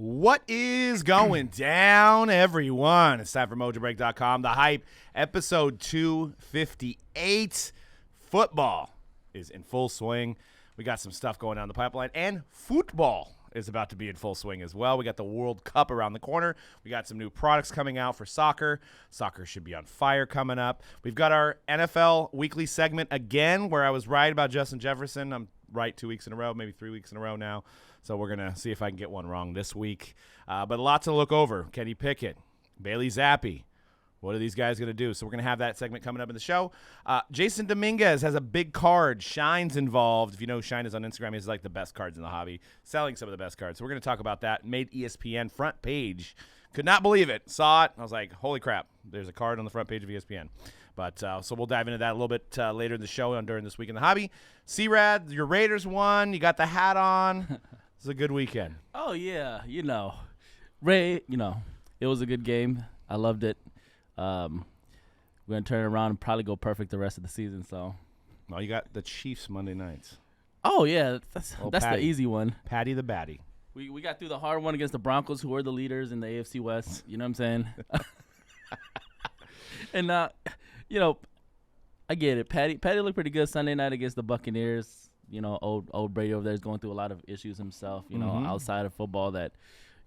What is going down, everyone? It's time for Mojobreak.com. The Hype, episode 258. Football is in full swing. We got some stuff going on in the pipeline, and football is about to be in full swing as well. We got the World Cup around the corner. We got some new products coming out for soccer. Soccer should be on fire coming up. We've got our NFL weekly segment again, where I was right about Justin Jefferson. I'm right 2 weeks in a row, maybe 3 weeks in a row now. So we're going to see if I can get one wrong this week. But a lot to look over. Kenny Pickett, Bailey Zappe. What are these guys going to do? So we're going to have that segment coming up in the show. Jason Dominguez has a big card. Shine's involved. If you know Shine is on Instagram, he's like the best cards in the hobby, selling some of the best cards. So we're going to talk about that. Made ESPN front page. Could not believe it. Saw it. I was like, holy crap. There's a card on the front page of ESPN. But so we'll dive into that a little bit later in the show and during this week in the hobby. C-Rad, your Raiders won. You got the hat on. It was a good weekend. Oh, yeah. Ray, it was a good game. I loved it. We're going to turn it around and probably go perfect the rest of the season. So, Well, you got the Chiefs Monday nights. Oh, yeah. That's the easy one. Patty the Batty. We got through the hard one against the Broncos, who are the leaders in the AFC West. You know what I'm saying? And, I get it. Patty looked pretty good Sunday night against the Buccaneers. Old Brady over there is going through a lot of issues himself, outside of football that,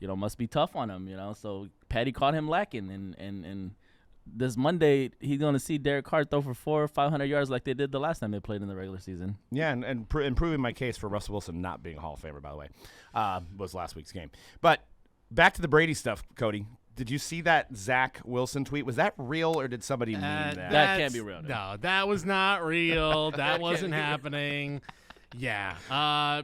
must be tough on him, So Patty caught him lacking. And this Monday, he's going to see Derek Carr throw for 400 or 500 yards like they did the last time they played in the regular season. Yeah, and proving my case for Russell Wilson not being a Hall of Famer, by the way, was last week's game. But back to the Brady stuff, Cody. Did you see that Zach Wilson tweet? Was that real, or did somebody mean that? That can't be real. No, that was not real. That wasn't happening. Yeah, a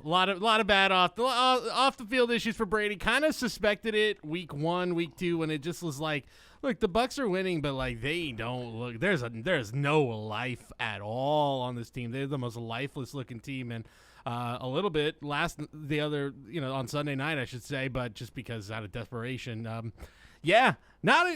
lot of bad off the field issues for Brady. Kind of suspected it week 1, week 2, when it just was like, look, the Bucs are winning, but like they don't look. There's no life at all on this team. They're the most lifeless looking team, and a little bit on Sunday night, I should say, but just because out of desperation, not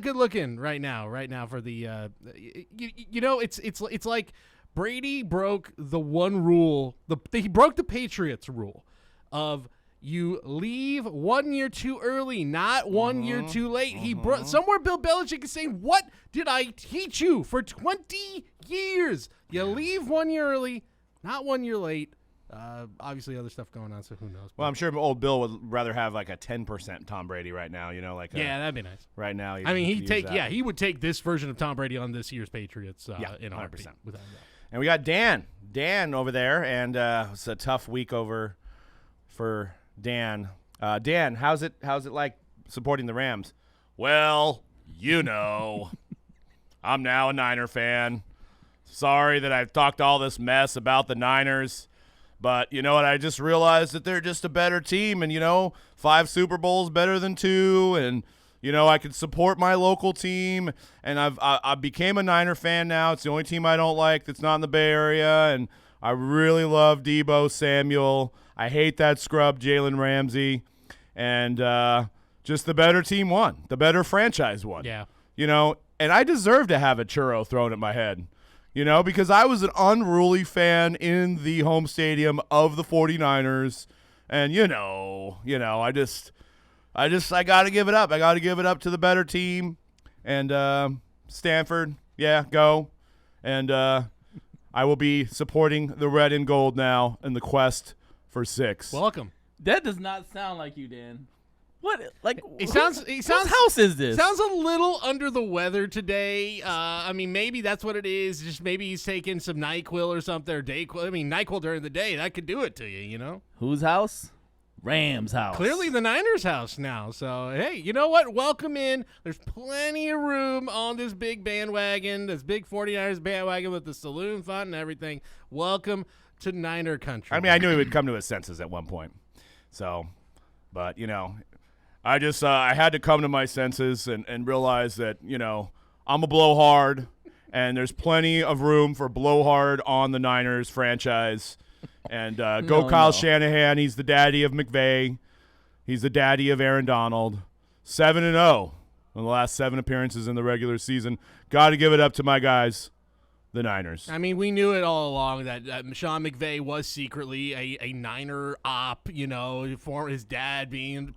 good looking right now for the it's like Brady broke the one rule. He broke the Patriots rule of you leave 1 year too early, not 1 year too late. He somewhere Bill Belichick is saying, "What did I teach you for 20 years? You leave 1 year early, not 1 year late." Obviously, other stuff going on, so who knows? Well, I'm sure old Bill would rather have like a 10% Tom Brady right now. That'd be nice. Right now, he would take this version of Tom Brady on this year's Patriots. In 100%. Without that. And we got Dan over there, and it's a tough week over for Dan. Dan, how's it like supporting the Rams? Well, I'm now a Niner fan. Sorry that I've talked all this mess about the Niners, but you know what? I just realized that they're just a better team, and 5 Super Bowls better than 2, and I can support my local team, and I became a Niner fan now. It's the only team I don't like that's not in the Bay Area, and I really love Deebo Samuel. I hate that scrub Jalen Ramsey, and just the better team won. The better franchise won. Yeah. And I deserve to have a churro thrown at my head, because I was an unruly fan in the home stadium of the 49ers, and I got to give it up. I got to give it up to the better team. And Stanford, go. And I will be supporting the red and gold now in the quest for 6. Welcome. That does not sound like you, Dan. What? Like, whose house is this? Sounds a little under the weather today. Maybe that's what it is. Just maybe he's taking some NyQuil or something, or Dayquil. NyQuil during the day, that could do it to you, Whose house? Rams' house. Clearly the Niners' house now. So, hey, you know what? Welcome in. There's plenty of room on this big bandwagon, this big 49ers bandwagon with the saloon fund and everything. Welcome to Niner country. I knew he would come to his senses at one point. So, but, I had to come to my senses and realize that, I'm a blowhard, and there's plenty of room for blowhard on the Niners franchise. And Kyle Shanahan. He's the daddy of McVay. He's the daddy of Aaron Donald. 7-0 in the last 7 appearances in the regular season. Got to give it up to my guys. the Niners. I mean, we knew it all along that Sean McVay was secretly a Niner op, for his dad being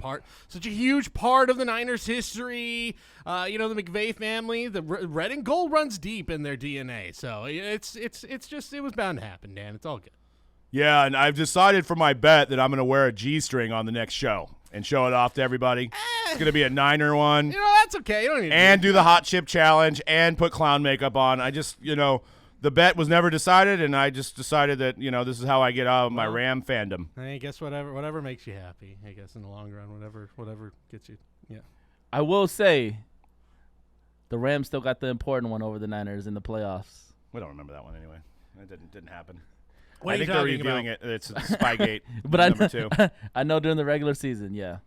such a huge part of the Niners' history. The McVay family, the red and gold runs deep in their DNA. So it was bound to happen, Dan. It's all good. Yeah, and I've decided for my bet that I'm going to wear a G-string on the next show and show it off to everybody. It's going to be a Niner one. That's okay. You don't need and do the hot chip challenge and put clown makeup on. I just, the bet was never decided, and I just decided that, this is how I get out of my Ram fandom. I guess whatever makes you happy. I guess in the long run, whatever gets you. Yeah. I will say, the Rams still got the important one over the Niners in the playoffs. We don't remember that one anyway. It didn't happen. What I think they're reviewing it. It's Spygate. But number 2. I know during the regular season, yeah,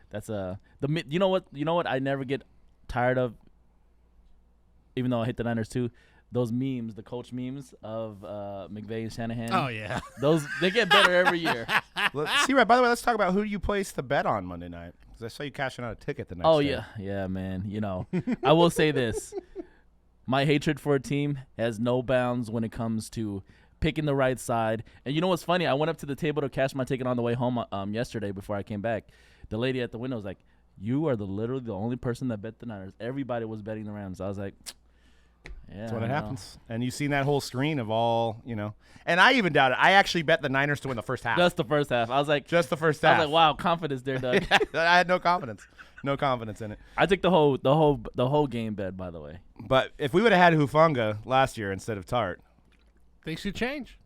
that's you know what I never get tired of, even though I hate the Niners too. Those memes, the coach memes of McVay and Shanahan. Oh yeah, they get better every year. Right. By the way, let's talk about who you placed the bet on Monday night, because I saw you cashing out a ticket the next day. Oh yeah, man. I will say this: my hatred for a team has no bounds when it comes to picking the right side. And you know what's funny? I went up to the table to cash my ticket on the way home yesterday before I came back. The lady at the window was like, "You are literally the only person that bet the Niners. Everybody was betting the Rams." I was like, yeah, that's what happens. And you've seen that whole screen of all, And I even doubt it. I actually bet the Niners to win the first half. Just the first half. I was like, just the first half. I was like, wow, confidence there, Doug. I had no confidence. No confidence in it. I took the whole game bet, by the way. But if we would have had Hufanga last year instead of Tart, things should change.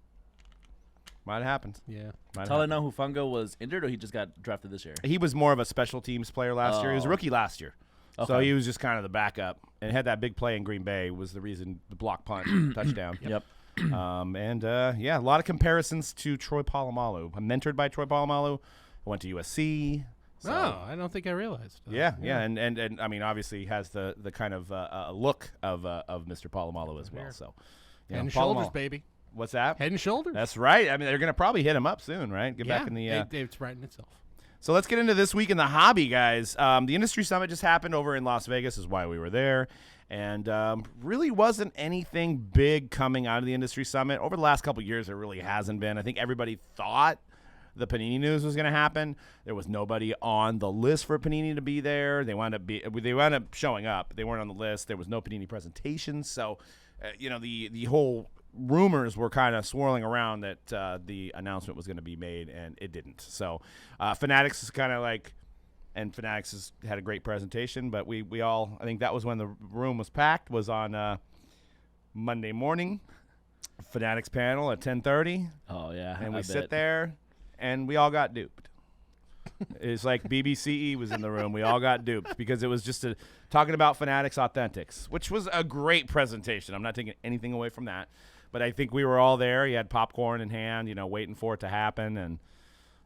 Might have happened. Yeah. That's all I know. Hufanga was injured, or he just got drafted this year? He was more of a special teams player last year. He was a rookie last year. Okay. So he was just kind of the backup, and had that big play in Green Bay was the reason, the block punt, touchdown. Yep. A lot of comparisons to Troy Polamalu. I'm mentored by Troy Polamalu. I went to USC. So. Oh, I don't think I realized. Yeah. And I mean, obviously, he has the kind of look of Mr. Polamalu as well. So, Head and shoulders, baby. What's that? Head and shoulders. That's right. I mean, they're going to probably hit him up soon, right? Get back in the. It's right in itself. So let's get into this week in the hobby, guys. The Industry Summit just happened over in Las Vegas, is why we were there. And really wasn't anything big coming out of the Industry Summit. Over the last couple of years, there really hasn't been. I think everybody thought the Panini news was going to happen. There was nobody on the list for Panini to be there. They wound up showing up. They weren't on the list. There was no Panini presentations. So, the whole rumors were kind of swirling around that the announcement was going to be made, and it didn't. So Fanatics is kind of like, and Fanatics has had a great presentation, but we all, I think that was when the room was packed, was on Monday morning, Fanatics panel at 10:30. Oh, yeah. And we sit there, and we all got duped. It's like BBCE was in the room. We all got duped because it was just talking about Fanatics Authentics, which was a great presentation. I'm not taking anything away from that. But I think we were all there. You had popcorn in hand, waiting for it to happen, and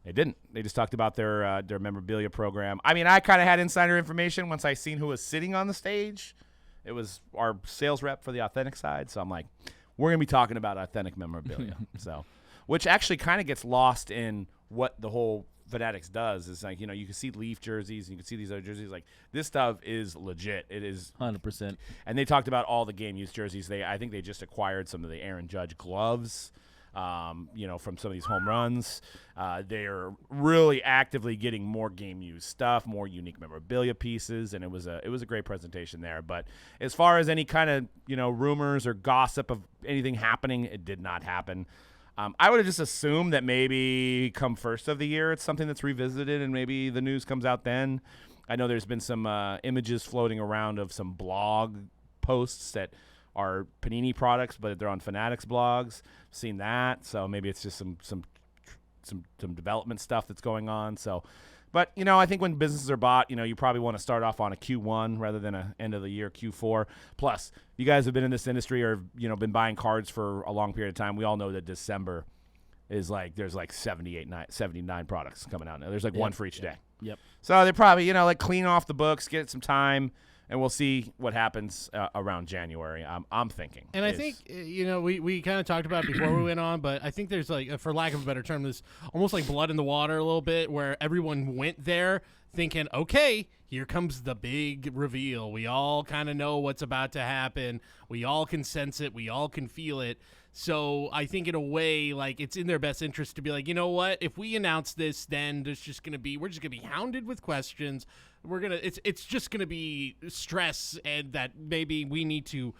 they didn't. They just talked about their memorabilia program. I mean, I kind of had insider information once I seen who was sitting on the stage. It was our sales rep for the authentic side, so I'm like, we're going to be talking about authentic memorabilia. Which actually kind of gets lost in what the whole Fanatics does. Is like, you can see Leaf jerseys, and you can see these other jerseys. Like, this stuff is legit. It is 100%. And they talked about all the game use jerseys. I think they just acquired some of the Aaron Judge gloves, from some of these home runs. They're really actively getting more game use stuff, more unique memorabilia pieces, and it was a great presentation there. But as far as any kind of rumors or gossip of anything happening, it did not happen. I would have just assumed that maybe come first of the year, it's something that's revisited and maybe the news comes out then. I know there's been some images floating around of some blog posts that are Panini products, but they're on Fanatics blogs. Seen that, so maybe it's just some development stuff that's going on. So, but I think when businesses are bought, you probably want to start off on a Q1 rather than a end of the year Q4. Plus, you guys have been in this industry or been buying cards for a long period of time. We all know that December is like there's like 79 products coming out now. There's like one for each day. Yep. So they probably like clean off the books, get some time, and we'll see what happens around January. I'm thinking. And I think, we kind of talked about it before we went on, but I think there's like, for lack of a better term, this almost like blood in the water a little bit, where everyone went there thinking, okay, here comes the big reveal. We all kind of know what's about to happen. We all can sense it. We all can feel it. So I think in a way, like, it's in their best interest to be like, you know what? If we announce this, then we're just gonna be hounded with questions. It's just gonna be stress, and that maybe we need to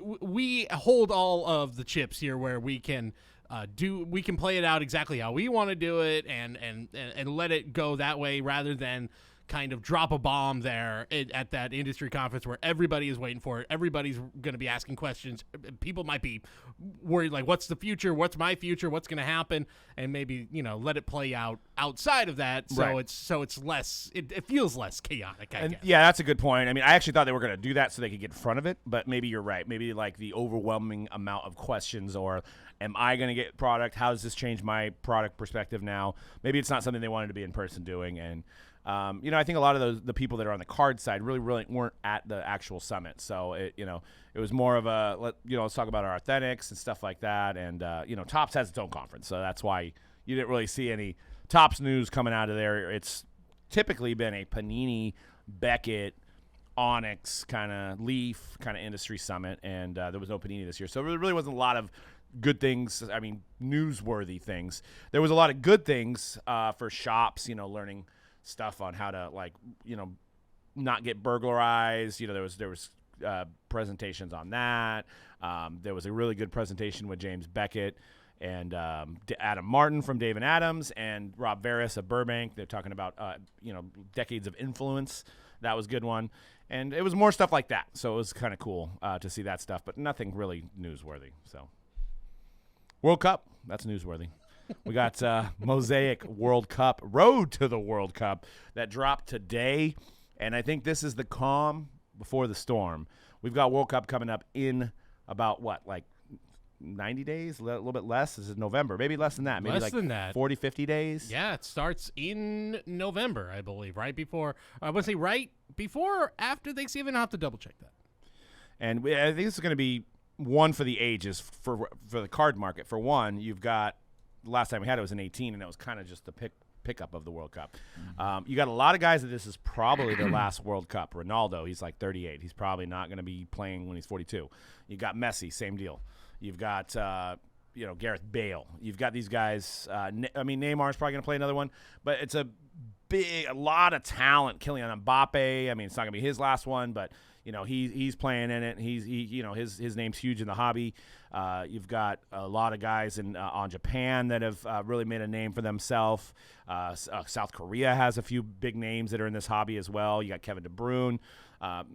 we hold all of the chips here, where we can play it out exactly how we want to do it, and let it go that way, rather than kind of drop a bomb there at that industry conference where everybody is waiting for it. Everybody's going to be asking questions. People might be worried, like, what's the future? What's my future? What's going to happen? And maybe, let it play out outside of that. So Right. it's less, it feels less chaotic, I guess. Yeah, that's a good point. I mean, I actually thought they were going to do that so they could get in front of it, but maybe you're right. Maybe like the overwhelming amount of questions, or am I going to get product? How does this change my product perspective now? Maybe it's not something they wanted to be in person doing. And I think a lot of the people that are on the card side really weren't at the actual summit. So it was more of let's talk about our authentics and stuff like that. And Topps has its own conference, so that's why you didn't really see any Topps news coming out of there. It's typically been a Panini, Beckett, Onyx kind of Leaf kind of industry summit, and there was no Panini this year, so there really wasn't a lot of good things. I mean, newsworthy things. There was a lot of good things for shops, learning stuff on how to not get burglarized. There was presentations on that. There was a really good presentation with James Beckett and Adam Martin from Dave and Adams, and Rob Veras of Burbank. They're talking about decades of influence. That was a good one, and it was more stuff like that. So it was kind of cool to see that stuff, but nothing really newsworthy. So World Cup, that's newsworthy. We got Mosaic World Cup, Road to the World Cup, that dropped today. And I think this is the calm before the storm. We've got World Cup coming up in about, 90 days? A little bit less? This is November. Maybe less than that. Maybe less than that. 40, 50 days? Yeah, it starts in November, I believe, right before. I would say right before or after Thanksgiving. I'll have to double check that. And I think this is going to be one for the ages for the card market. For one, you've got, the last time we had it was in 2018, and it was kind of just the pickup of the World Cup. You got a lot of guys that this is probably their last World Cup. Ronaldo, he's like 38. He's probably not going to be playing when he's 42. You got Messi, same deal. You've got Gareth Bale. You've got these guys. Neymar's probably going to play another one, but it's a lot of talent. Kylian Mbappe. I mean, it's not going to be his last one, but he's playing in it. His name's huge in the hobby. You've got a lot of guys on Japan that have really made a name for themselves. South Korea has a few big names that are in this hobby as well. You got Kevin De Bruyne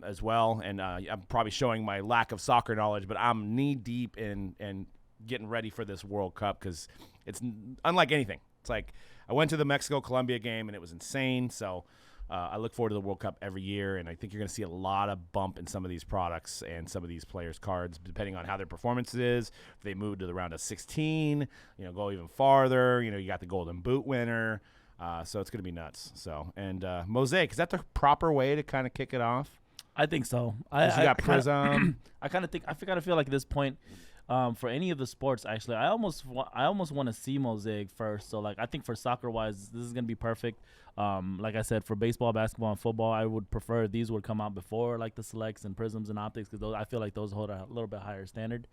as well, and I'm probably showing my lack of soccer knowledge, but I'm knee deep in getting ready for this World Cup because it's unlike anything. It's like I went to the Mexico-Colombia game and it was insane. So I look forward to the World Cup every year, and I think you're going to see a lot of bump in some of these products and some of these players' cards, depending on how their performance is. If they move to the round of 16, go even farther. You got the Golden Boot winner, so it's going to be nuts. So, and Mosaic, is that the proper way to kind of kick it off? I think so. You got Prism. I kind of feel like at this point, for any of the sports, actually, I almost want to see Mosaic first. So, I think for soccer-wise, this is going to be perfect. Like I said, for baseball, basketball, and football, I would prefer these would come out before, the Selects and Prisms and Optics, because I feel like those hold a little bit higher standard.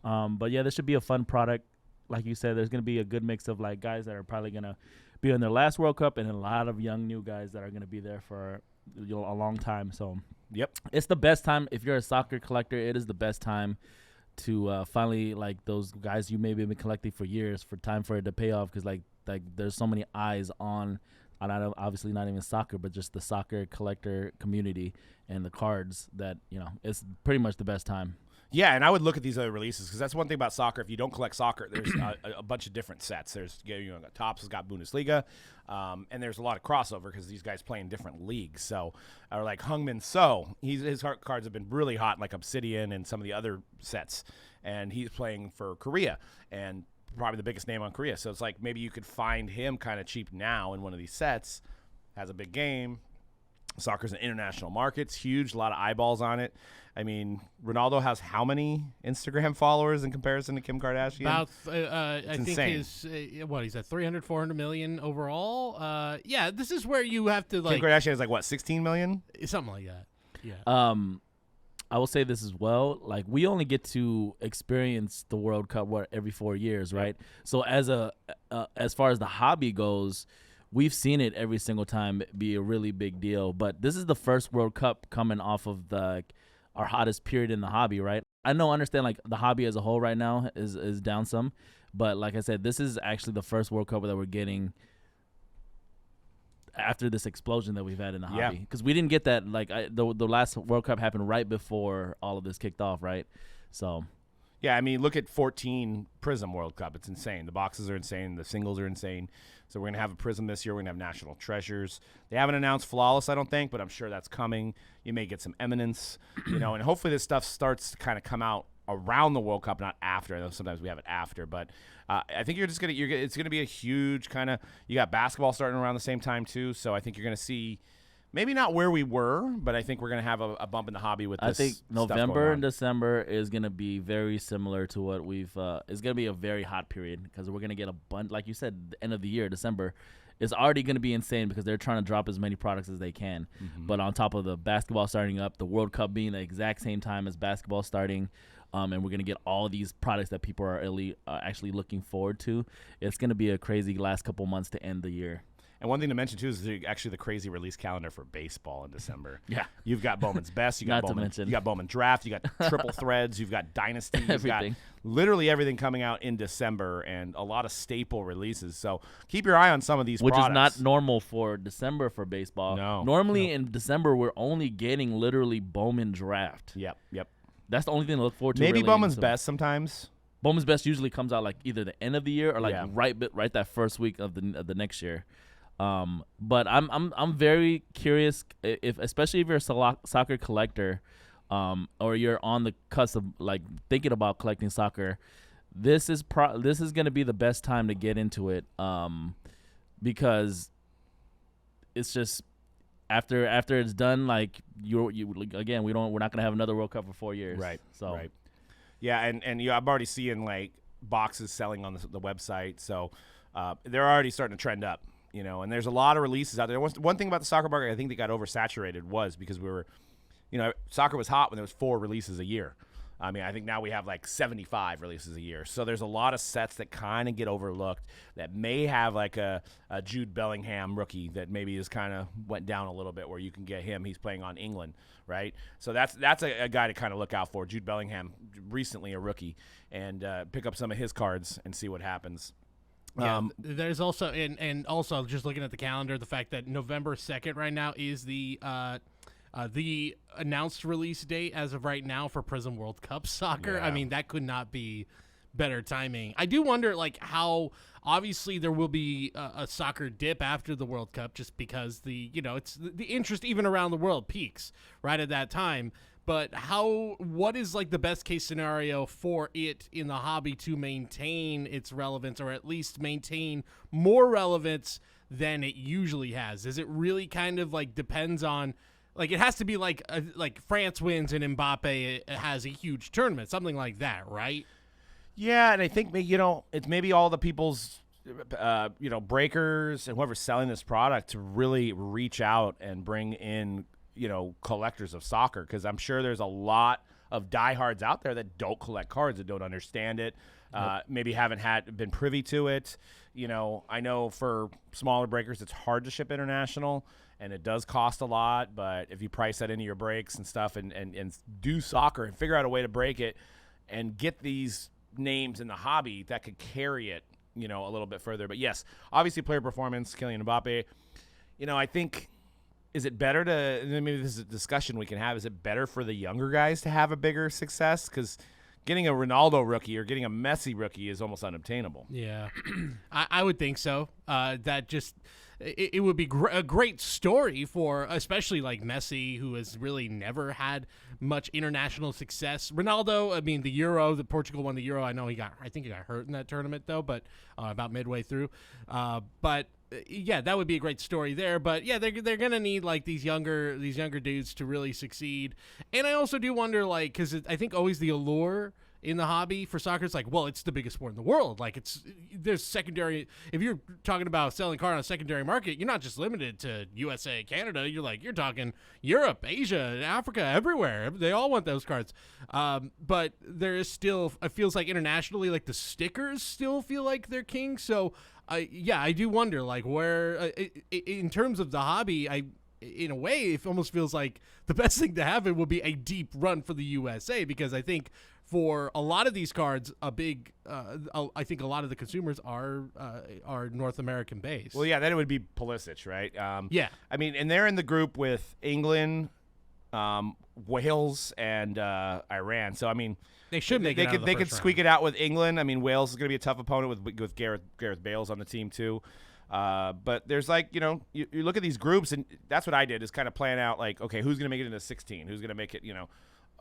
But, yeah, this should be a fun product. Like you said, there's going to be a good mix of, guys that are probably going to be in their last World Cup and a lot of young new guys that are going to be there for a long time. So, yep, it's the best time. If you're a soccer collector, it is the best time to finally, those guys you maybe have been collecting for years, for time for it to pay off, because there's so many eyes on obviously not even soccer, but just the soccer collector community and the cards that it's pretty much the best time. Yeah, and I would look at these other releases, because that's one thing about soccer. If you don't collect soccer, there's a bunch of different sets. There's Topps has got Bundesliga, and there's a lot of crossover because these guys play in different leagues. So, or like Heung-min So, his cards have been really hot, like Obsidian and some of the other sets, and he's playing for Korea and probably the biggest name on Korea. So it's like maybe you could find him kind of cheap now in one of these sets, has a big game, Soccer's an international market. It's huge, a lot of eyeballs on it. I mean, Ronaldo has how many Instagram followers in comparison to Kim Kardashian? About, I think insane. he's at 300, 400 million overall. Yeah, this is where you have to Kim Kardashian is like what, 16 million? Something like that. Yeah. I will say this as well. Like, we only get to experience the World Cup every 4 years, right? So as far as the hobby goes, we've seen it every single time be a really big deal. But this is the first World Cup coming off of our hottest period in the hobby, right? Understand like the hobby as a whole right now is down some, but like I said, this is actually the first World Cup that we're getting after this explosion that we've had in the hobby, because we didn't get that. The last World Cup happened right before all of this kicked off, right? So yeah, I mean, look at 14 Prism World Cup. It's insane. The boxes are insane. The singles are insane. So we're going to have a Prism this year. We're going to have National Treasures. They haven't announced Flawless, I don't think, but I'm sure that's coming. You may get some Eminence, and hopefully this stuff starts to kind of come out around the World Cup, not after. I know sometimes we have it after, but I think it's going to be a huge kind of, you got basketball starting around the same time too, so I think you're going to see maybe not where we were, but I think we're going to have a bump in the hobby with this. I think stuff going November on. and December is going to be very similar to what we've it's going to be a very hot period, because we're going to get a bunch, like you said, the end of the year, December is already going to be insane because they're trying to drop as many products as they can. But on top of the basketball starting up, the World Cup being the exact same time as basketball starting, and we're going to get all these products that people are actually looking forward to. It's going to be a crazy last couple months to end the year. And one thing to mention, too, is actually the crazy release calendar for baseball in December. Yeah. You've got Bowman's Best. You got Bowman Draft. You got Triple Threads. You've got Dynasty. You've got literally everything coming out in December, and a lot of staple releases. So keep your eye on some of these products. Which is not products. normal for December for baseball. No. Normally in December, we're only getting literally Bowman Draft. Yep. That's the only thing to look forward to. Maybe really Bowman's Best sometimes. Bowman's Best usually comes out like either the end of the year or right that first week of the next year. But I'm very curious especially if you're a soccer collector, or you're on the cusp of like thinking about collecting soccer. This is going to be the best time to get into it, because it's just after it's done, like we're not gonna have another World Cup for 4 years, right? So right. Yeah, and I'm already seeing like boxes selling on the website, so they're already starting to trend up. And there's a lot of releases out there. One thing about the soccer market, I think they got oversaturated was because we were, soccer was hot when there was 4 releases a year. I mean, I think now we have like 75 releases a year. So there's a lot of sets that kind of get overlooked that may have like a Jude Bellingham rookie that maybe is kind of went down a little bit, where you can get him. He's playing on England, right? So that's a guy to kind of look out for. Jude Bellingham, recently a rookie, and pick up some of his cards and see what happens. Yeah, there's also and also just looking at the calendar, the fact that November 2nd right now is the announced release date as of right now for Prism World Cup Soccer. Yeah. I mean, that could not be better timing. I do wonder how obviously there will be a soccer dip after the World Cup, just because it's the interest even around the world peaks right at that time. But what is like the best case scenario for it in the hobby to maintain its relevance, or at least maintain more relevance than it usually has? Is it really kind of like depends on, like it has to be like France wins and Mbappe has a huge tournament, something like that, right? Yeah, and I think it's maybe all the people's breakers and whoever's selling this product to really reach out and bring in collectors of soccer, because I'm sure there's a lot of diehards out there that don't collect cards, that don't understand it, maybe haven't been privy to it. I know for smaller breakers it's hard to ship international, and it does cost a lot, but if you price that into your breaks and stuff and do soccer and figure out a way to break it and get these names in the hobby, that could carry it a little bit further. But yes, obviously player performance, Kylian Mbappe, I think, is it better to, maybe this is a discussion we can have, is it better for the younger guys to have a bigger success? Because getting a Ronaldo rookie or getting a Messi rookie is almost unobtainable. Yeah, I would think so. That just it would be a great story for especially like Messi, who has really never had much international success. Ronaldo, I mean, the Portugal won the Euro. I think he got hurt in that tournament though, but about midway through. But yeah, that would be a great story there. But yeah, they're gonna need like these younger dudes to really succeed. And I also do wonder, like, because I think always the allure in the hobby for soccer, it's like, well, it's the biggest sport in the world. Like, there's secondary. If you're talking about selling car on a secondary market, you're not just limited to USA, Canada. You're talking Europe, Asia, Africa, everywhere. They all want those cards. But there is still, it feels like internationally, like the stickers still feel like they're king. So, I do wonder, like, where in terms of the hobby, in a way, it almost feels like the best thing to happen would be a deep run for the USA, because I think for a lot of these cards, I think a lot of the consumers are North American based. Well, yeah, then it would be Pulisic, right? Yeah. I mean, and they're in the group with England, Wales, and Iran. So, I mean, they should make it. They could squeak it out with England. I mean, Wales is going to be a tough opponent with Gareth Bale's on the team too. But there's like, you look at these groups, and that's what I did, is kind of plan out like, okay, who's going to make it into 16? Who's going to make it,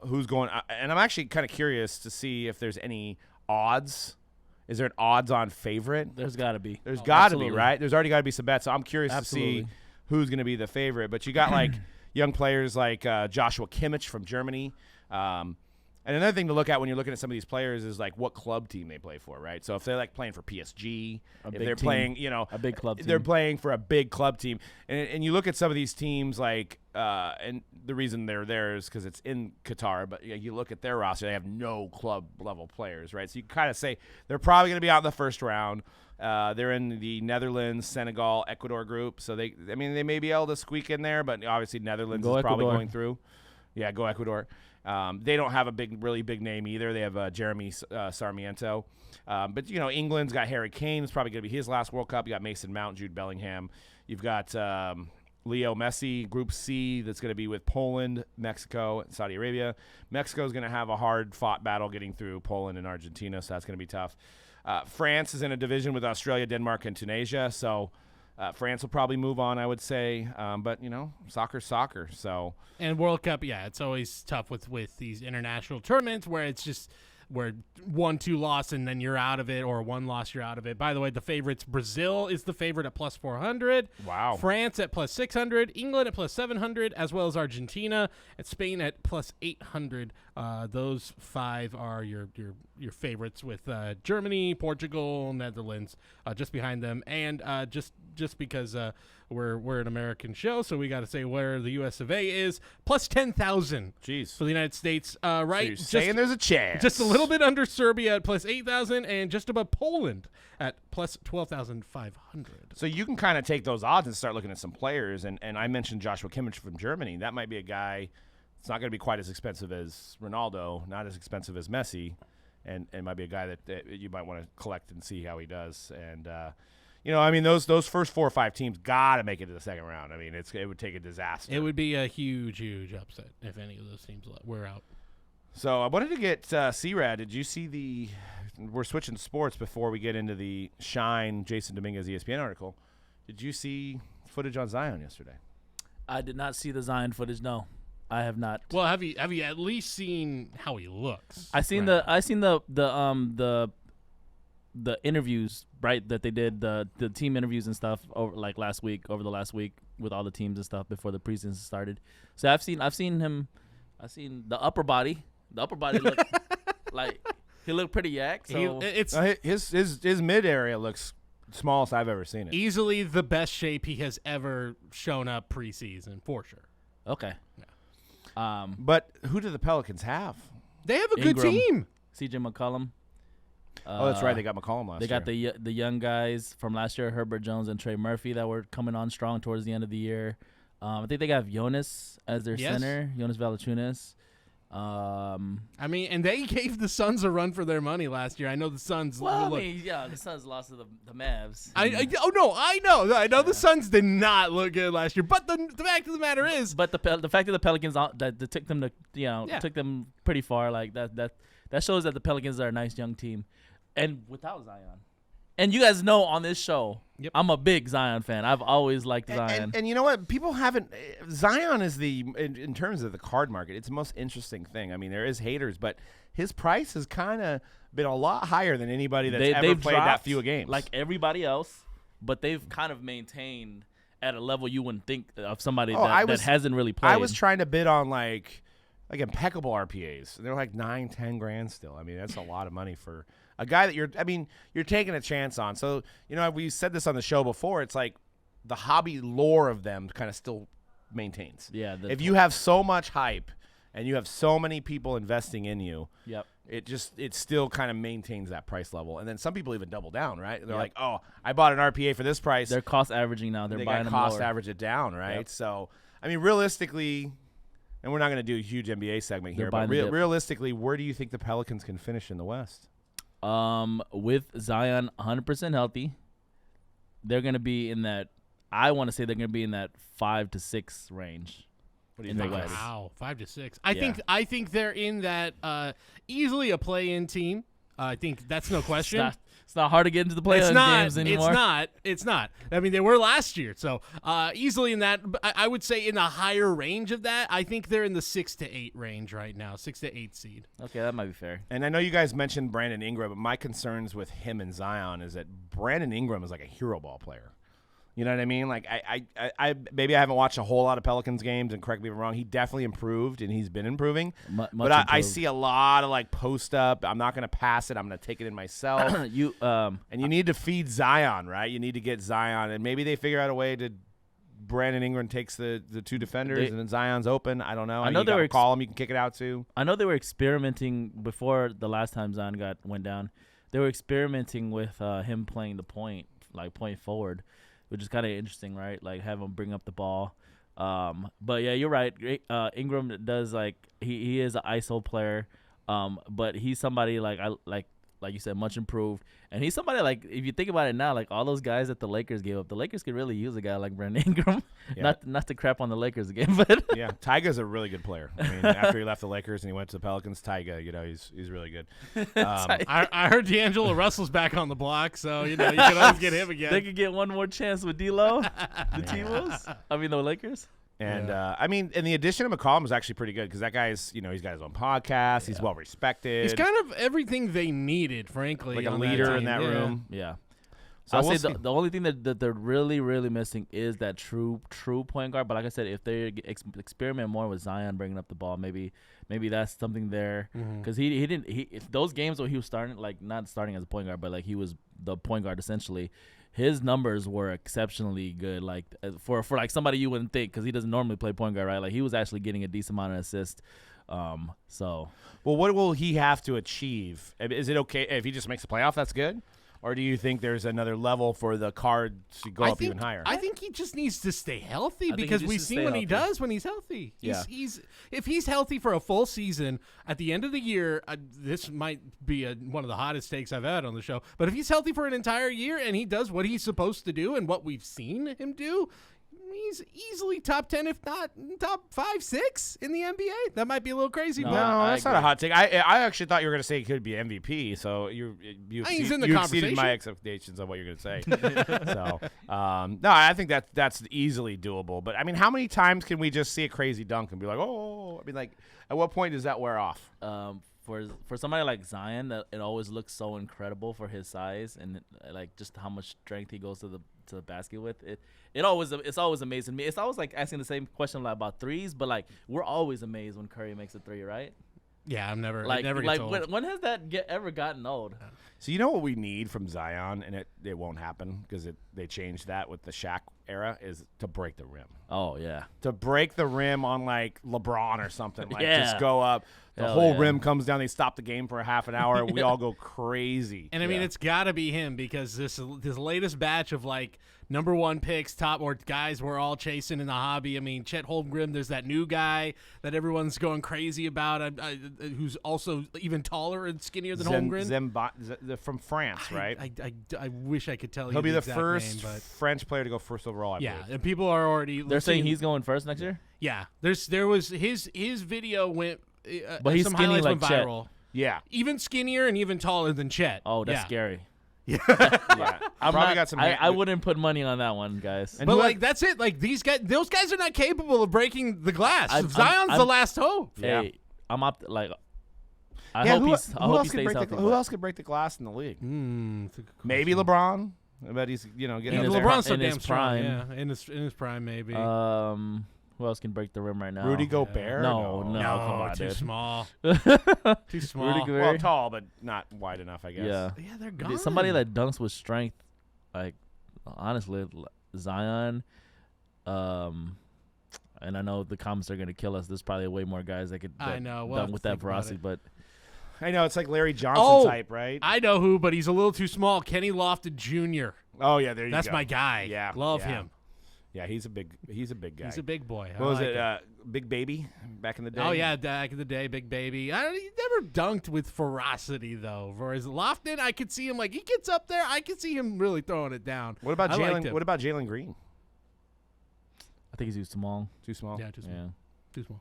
who's going? And I'm actually kind of curious to see if there's any odds. Is there an odds-on favorite? There's got to be. There's got to be, right? There's already got to be some bets. So I'm curious to see who's going to be the favorite. But you got like young players like Joshua Kimmich from Germany. And another thing to look at when you're looking at some of these players is like what club team they play for, right? So if they're like playing for PSG, if they're playing, a big club team, they're playing for a big club team. And you look at some of these teams like, and the reason they're there is because it's in Qatar, but you look at their roster, they have no club level players, right? So you kind of say they're probably going to be out in the first round. They're in the Netherlands, Senegal, Ecuador group. So they may be able to squeak in there, but obviously Netherlands is probably going through. Yeah, go Ecuador. They don't have a really big name either. They have Jeremy Sarmiento. But, England's got Harry Kane. It's probably going to be his last World Cup. You got Mason Mount, Jude Bellingham. You've got Leo Messi, Group C, that's going to be with Poland, Mexico, and Saudi Arabia. Mexico's going to have a hard-fought battle getting through Poland and Argentina, so that's going to be tough. France is in a division with Australia, Denmark, and Tunisia, so France will probably move on, I would say. But, soccer's soccer. So. And World Cup, yeah, it's always tough with these international tournaments where it's just where 1-2 loss and then you're out of it, or 1 loss, you're out of it. By the way, the favorites, Brazil is the favorite at plus 400. Wow. France at plus 600. England at plus 700, as well as Argentina, and Spain at plus 800. Those 5 are your favorites, with Germany, Portugal, Netherlands just behind them. And just because we're an American show, so we got to say where the US of A is. Plus 10,000. Jeez. For the United States, right? So you're saying there's a chance. Just a little bit under Serbia at plus 8,000, and just above Poland at plus 12,500. So you can kind of take those odds and start looking at some players. And I mentioned Joshua Kimmich from Germany. That might be a guy. It's not going to be quite as expensive as Ronaldo, not as expensive as Messi, and might be a guy that you might want to collect and see how he does. And those first 4 or 5 teams got to make it to the second round. I mean, it would take a disaster. It would be a huge upset if any of those teams were out. So I wanted to get C-Rad. Did you see we're switching sports before we get into the Shine Jason Dominguez ESPN article. Did you see footage on Zion yesterday? I did not see the Zion footage. No, I have not. Well, have you at least seen how he looks? I seen the interviews, right, that they did, the team interviews and stuff over the last week with all the teams and stuff before the preseason started. So I've seen him. I've seen the upper body. The upper body looked like he looked pretty yak. So his mid area looks smallest I've ever seen it. Easily the best shape he has ever shown up preseason, for sure. Okay. Yeah. But who do the Pelicans have? They have a good team. CJ McCollum. That's right. They got McCollum last year. They got the young guys from last year, Herbert Jones and Trey Murphy, that were coming on strong towards the end of the year. I think they got Jonas as their center, Jonas Valanciunas. And they gave the Suns a run for their money last year. I know the Suns. The Suns lost to the Mavs. I know the Suns did not look good last year. But the fact of the matter is, but the fact that the Pelicans that took them to took them pretty far, like that shows that the Pelicans are a nice young team, and without Zion. And you guys know on this show, Yep. I'm a big Zion fan. I've always liked Zion. And you know what? People haven't. Zion is in terms of the card market, it's the most interesting thing. I mean, there is haters, but his price has kind of been a lot higher than anybody that's ever they've played dropped that few games. like everybody else, but they've kind of maintained at a level you wouldn't think of somebody that hasn't really played. I was trying to bid on like impeccable RPAs. They're like $9-10 grand still. I mean, that's a lot of money for a guy that you're taking a chance on. So, we said this on the show before. It's like the hobby lore of them kind of still maintains. Yeah. If you have so much hype and you have so many people investing in you, Yep. it still kind of maintains that price level. And then some people even double down, right? They're like, oh, I bought an RPA for this price. They're cost averaging now. They're buying them cost lower. average it down, right? Yep. So, I mean, realistically, and we're not going to do a huge NBA segment They're here, but buying the dip. realistically, where do you think the Pelicans can finish in the West? With Zion 100% healthy, they're going to be in that. I want to say they're going to be in that 5 to 6 range. What do you in the think? West. Wow, 5 to 6. Yeah. I think they're in that easily a play-in team. I think that's no question. It's not hard to get into the playoff games anymore. It's not. I mean, they were last year, so easily in that. I would say in the higher range of that. I think they're in the 6 to 8 range right now, 6 to 8 seed. Okay, that might be fair. And I know you guys mentioned Brandon Ingram, but my concerns with him and Zion is that Brandon Ingram is like a hero ball player. You know what I mean? Like I maybe I haven't watched a whole lot of Pelicans games, and correct me if I'm wrong. He definitely improved, and he's been improving. But I see a lot of like post up. I'm not going to pass it. I'm going to take it in myself. And you need to feed Zion, right? You need to get Zion, and maybe they figure out a way to. Brandon Ingram takes the two defenders, and then Zion's open. I don't know. I know they were call him. You can kick it out too. I know they were experimenting before the last time Zion went down. They were experimenting with him playing the point forward, which is kind of interesting, right? Like have him bring up the ball. But yeah, you're right. Ingram does he is an ISO player, but he's somebody like you said, much improved. And he's somebody like, if you think about it now, like all those guys that the Lakers gave up, the Lakers could really use a guy like Brandon Ingram. Yeah. Not to crap on the Lakers again, but yeah, Tyga's a really good player. I mean, after he left the Lakers and he went to the Pelicans, Tyga, he's really good. I heard D'Angelo Russell's back on the block, so you can always get him again. They could get one more chance with D'Lo, the T-Wolves. I mean, the Lakers. And and the addition of McCollum is actually pretty good because that guy's, he's got his own podcast. He's well respected. He's kind of everything they needed, frankly. Like a on leader that in that room. Yeah. So I'll we'll say see. the only thing that they're really, really missing is that true point guard. But like I said, if they experiment more with Zion bringing up the ball, maybe that's something there. Because if those games where he was starting, like not starting as a point guard, but like he was the point guard essentially, his numbers were exceptionally good. Like for like somebody you wouldn't think, because he doesn't normally play point guard, right? Like he was actually getting a decent amount of assists. Well, what will he have to achieve? Is it okay if he just makes the playoff? That's good. Or do you think there's another level for the card to go up even higher? I think he just needs to stay healthy because we've seen what he does when he's healthy. Yeah. If he's healthy for a full season at the end of the year, this might be one of the hottest takes I've had on the show. But if he's healthy for an entire year and he does what he's supposed to do and what we've seen him do, he's easily top 10, if not top 5, 6 in the NBA. That might be a little crazy. No, but No, I that's not a hot take. I actually thought you were going to say he could be MVP. So you he's in the exceeded conversation. my expectations of what you're going to say. So no, I think that's easily doable. But I mean, how many times can we just see a crazy dunk and be like, oh? I mean, like, at what point does that wear off? For somebody like Zion, that it always looks so incredible for his size and like just how much strength he goes to the basket with. It's always amazing me. It's always like asking the same question about threes, but like we're always amazed when Curry makes a three, right? Yeah, I'm never Like it never gets old. when has that ever gotten old? So you know what we need from Zion, and it won't happen because they changed that with the Shaq era, is to break the rim. Oh yeah, To break the rim on like LeBron or something. Like Yeah. just go up. The Hell whole yeah. rim comes down. They stop the game for a half an hour. We all go crazy. And I mean, it's got to be him because this latest batch of like number 1 picks, top or guys we're all chasing in the hobby. I mean, Chet Holmgren, there's that new guy that everyone's going crazy about, who's also even taller and skinnier than Holmgren. From France, right? I wish I could tell you. He'll be the exact first name, but French player to go first overall. I yeah, believe. and people are already. they're saying he's going first next year. Yeah, there was his video went. But he's some skinny highlights like went Chet. viral. Yeah. Even skinnier and even taller than Chet. Oh, that's Yeah. scary. Yeah, I'm probably not, got some. I wouldn't put money on that one, guys. And But who like that's it. Like those guys are not capable of breaking the glass. I'm- Zion's I'm- the last hope. Yeah. Hey, I'm up. Like, I Yeah, hope who, he's. I who hope else he could stays break healthy. who but else could break the glass in the league? That's a good Maybe question. LeBron. I bet he's getting In his there. LeBron's so in his damn strong. prime. Yeah, in his prime maybe. Who else can break the rim right now? Rudy Gobert. No, no, come on, too dude. small. Rudy Too small. Gobert. Well, tall, but not wide enough, I guess. Yeah. Yeah, they're gone. Somebody that dunks with strength, like honestly, Zion. And I know the comments are gonna kill us. There's probably way more guys that could I know. We'll dunk have with to that think about ferocity, it. but I know it's like Larry Johnson type, right? I know who, but he's a little too small. Kenny Lofton Jr. Oh yeah, there you go. That's my guy. Yeah, love yeah. him. Yeah, he's a big guy. He's a big boy. I What was like it? him. Big Baby back in the day. Oh yeah, back in the day, Big Baby. He never dunked with ferocity though. Whereas Lofton, I could see him like he gets up there. I could see him really throwing it down. What about I liked Jalen? him. What about Jalen Green? I think he's too small. Too small. Yeah, too small. Yeah. Too small.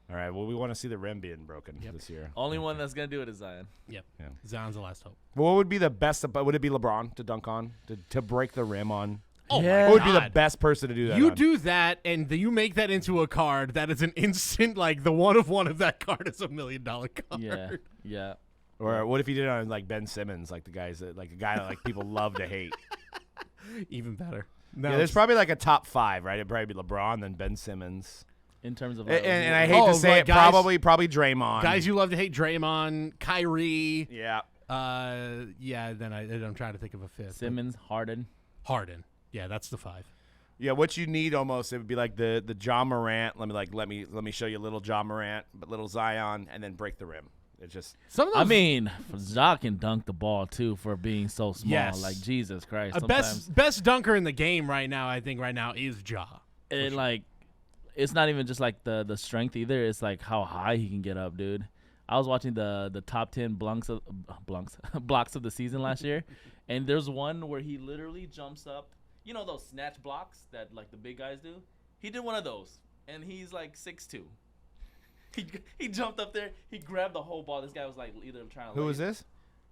All right. Well, we want to see the rim being broken this year. Only one that's gonna do it is Zion. Yep. Yeah. Zion's the last hope. Well, what would be the best? Would it be LeBron to dunk on to break the rim on? Oh Yeah. my What would be the God. best person to do that? You on? do that, and you make that into a card. That is an instant, like the one of that card is $1 million card. Yeah. Yeah. Or what if you did it on like Ben Simmons, like the guys that like a guy that like people love to hate? Even better. No, Yeah, there's probably like a top 5, right? It'd probably be LeBron, then Ben Simmons, In terms of and I hate Oh, to say like it, guys- probably Draymond. guys you love to hate: Draymond, Kyrie. Yeah. Yeah. Then I'm trying to think of a fifth. Simmons, Harden. Harden. Yeah, that's the 5. Yeah, what you need almost it would be like the John Morant. Let me show you little John Morant, but little Zion, and then break the rim. It's just Some of those, I mean, Ja can dunk the ball too for being so small. Yes. Like Jesus Christ. a Sometimes best dunker in the game right now. I think right now is Ja. and like it's not even just like the strength either. It's like how high he can get up, dude. I was watching the top 10 blocks of the season last year, and there's one where he literally jumps up. You know those snatch blocks that like the big guys do? He did one of those, and he's like 6'2". He jumped up there. He grabbed the whole ball. This guy was like either trying to. who was this?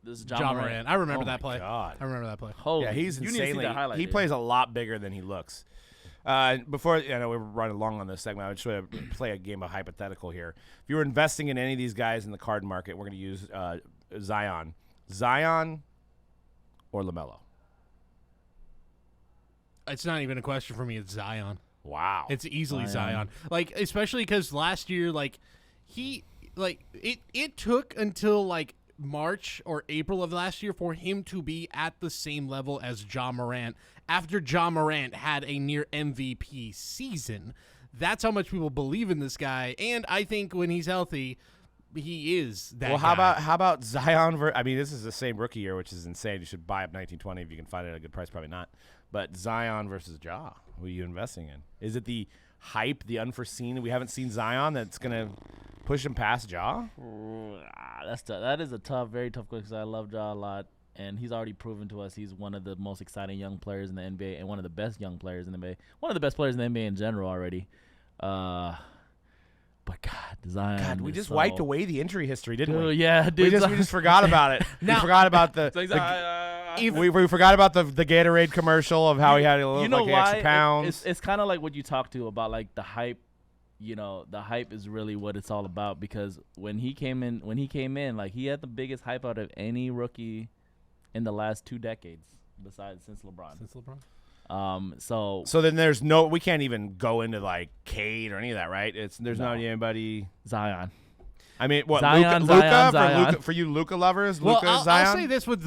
This is Ja Morant. I remember Oh that my play. God. I remember that play. Holy, Yeah, he's you need to see insanely. that highlight, He dude. plays a lot bigger than he looks. Before I know we're running long on this segment, I just want to play a game of hypothetical here. If you were investing in any of these guys in the card market, we're going to use Zion or LaMelo. It's not even a question for me. It's Zion. Wow, It's easily Zion. Zion. Like, especially because last year, like, it took until like March or April of last year for him to be at the same level as Ja Morant after Ja Morant had a near MVP season. That's how much people believe in this guy. And I think when he's healthy, he is that Well, guy. how about Zion? I mean, this is the same rookie year, which is insane. You should buy up 1920 if you can find it at a good price. Probably not. But Zion versus Ja, who are you investing in? Is it the hype, the unforeseen? We haven't seen Zion that's gonna push him past Ja. That is a very tough question because I love Ja a lot, and he's already proven to us he's one of the most exciting young players in the NBA and one of the best young players in the NBA, one of the best players in the NBA in general already. But God, Zion. God, we is just so, wiped away the injury history, didn't we? Dude, yeah, dude. We just forgot about it. We forgot about the. It's like, we forgot about the Gatorade commercial of how he had a little you know like why? extra pounds. It's kind of like what you talked to about like the hype. You know, the hype is really what it's all about because when he came in, like he had the biggest hype out of any rookie in the last 2 decades, since LeBron. Since LeBron. So then we can't even go into like Cade or any of that, right? There's not anybody. Zion. I mean, what Zion, Luka for you Luka lovers? Well, Luka I'll Zion. say this with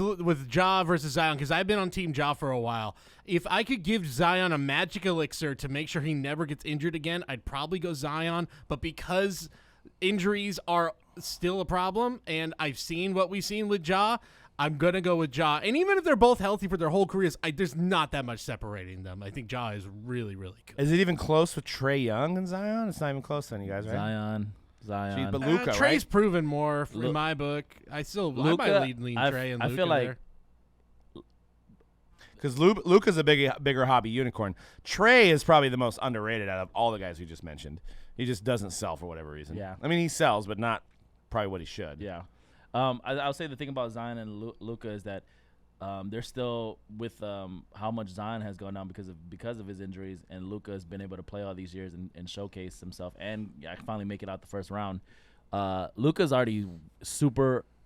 Ja versus Zion because I've been on Team Ja for a while. If I could give Zion a magic elixir to make sure he never gets injured again, I'd probably go Zion. But because injuries are still a problem, and I've seen what we've seen with Ja, I'm going to go with Ja. And even if they're both healthy for their whole careers, there's not that much separating them. I think Ja is really, really good. Is it even close with Trae Young and Zion? It's not even close then, you guys, right? Zion. Jeez, but Luka, Trae's right? proven more in my book. I might lean Trae and Luka. I feel like there. Because Luka's a bigger hobby unicorn. Trae is probably the most underrated out of all the guys we just mentioned. He just doesn't sell for whatever reason. Yeah. I mean, he sells, but not probably what he should. Yeah. I'll say the thing about Zion and Luka is that they're still with how much Zion has gone down because of his injuries, and Luka has been able to play all these years and showcase himself, and finally make it out the first round. Luka's already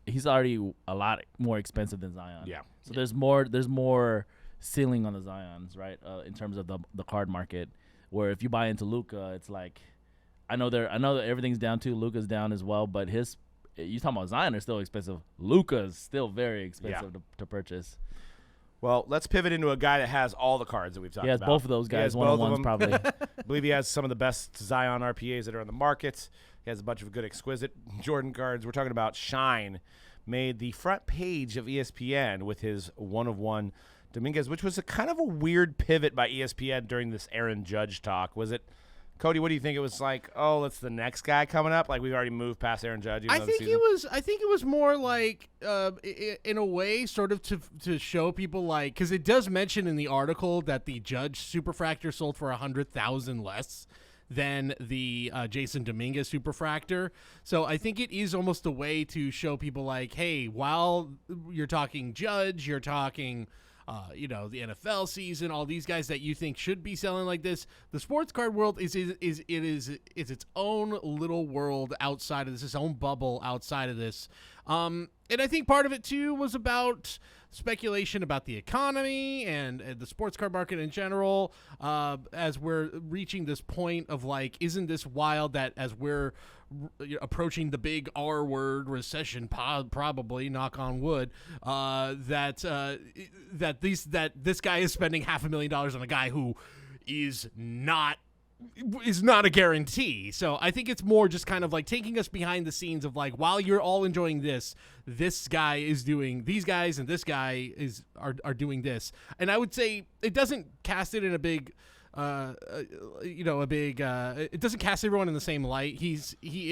he's already a lot more expensive than Zion. Yeah. So there's more ceiling on the Zions, right? In terms of the card market, where if you buy into Luka, it's like, I know that everything's down too. Luka's down as well, but you talking about Zion are still expensive. Luka's still very expensive to purchase. Well, let's pivot into a guy that has all the cards that we've talked about. He has both of those guys, one-on-ones probably. I believe he has some of the best Zion RPAs that are on the market. He has a bunch of good exquisite Jordan cards. We're talking about Shine. Made the front page of ESPN with his one-of-one Dominguez, which was a kind of a weird pivot by ESPN during this Aaron Judge talk. Was it, Cody? What do you think? It was like, oh, that's the next guy coming up. Like we've already moved past Aaron Judge. I think it was more like, in a way, sort of to show people, like, because it does mention in the article that the Judge Superfractor sold for $100,000 less than the Jason Dominguez Superfractor. So I think it is almost a way to show people, like, hey, while you're talking Judge, you're talking the NFL season, all these guys that you think should be selling like this, the sports card world is its own little world outside of this, its own bubble outside of this. And I think part of it too was about speculation about the economy and the sports card market in general, as we're reaching this point of, like, isn't this wild that as we're approaching the big R word recession, probably, knock on wood, that this guy is spending $500,000 on a guy who is not a guarantee. So I think it's more just kind of like taking us behind the scenes of, like, while you're all enjoying this guy is doing these guys and this guy are doing this. And I would say it doesn't cast it in a big it doesn't cast everyone in the same light. He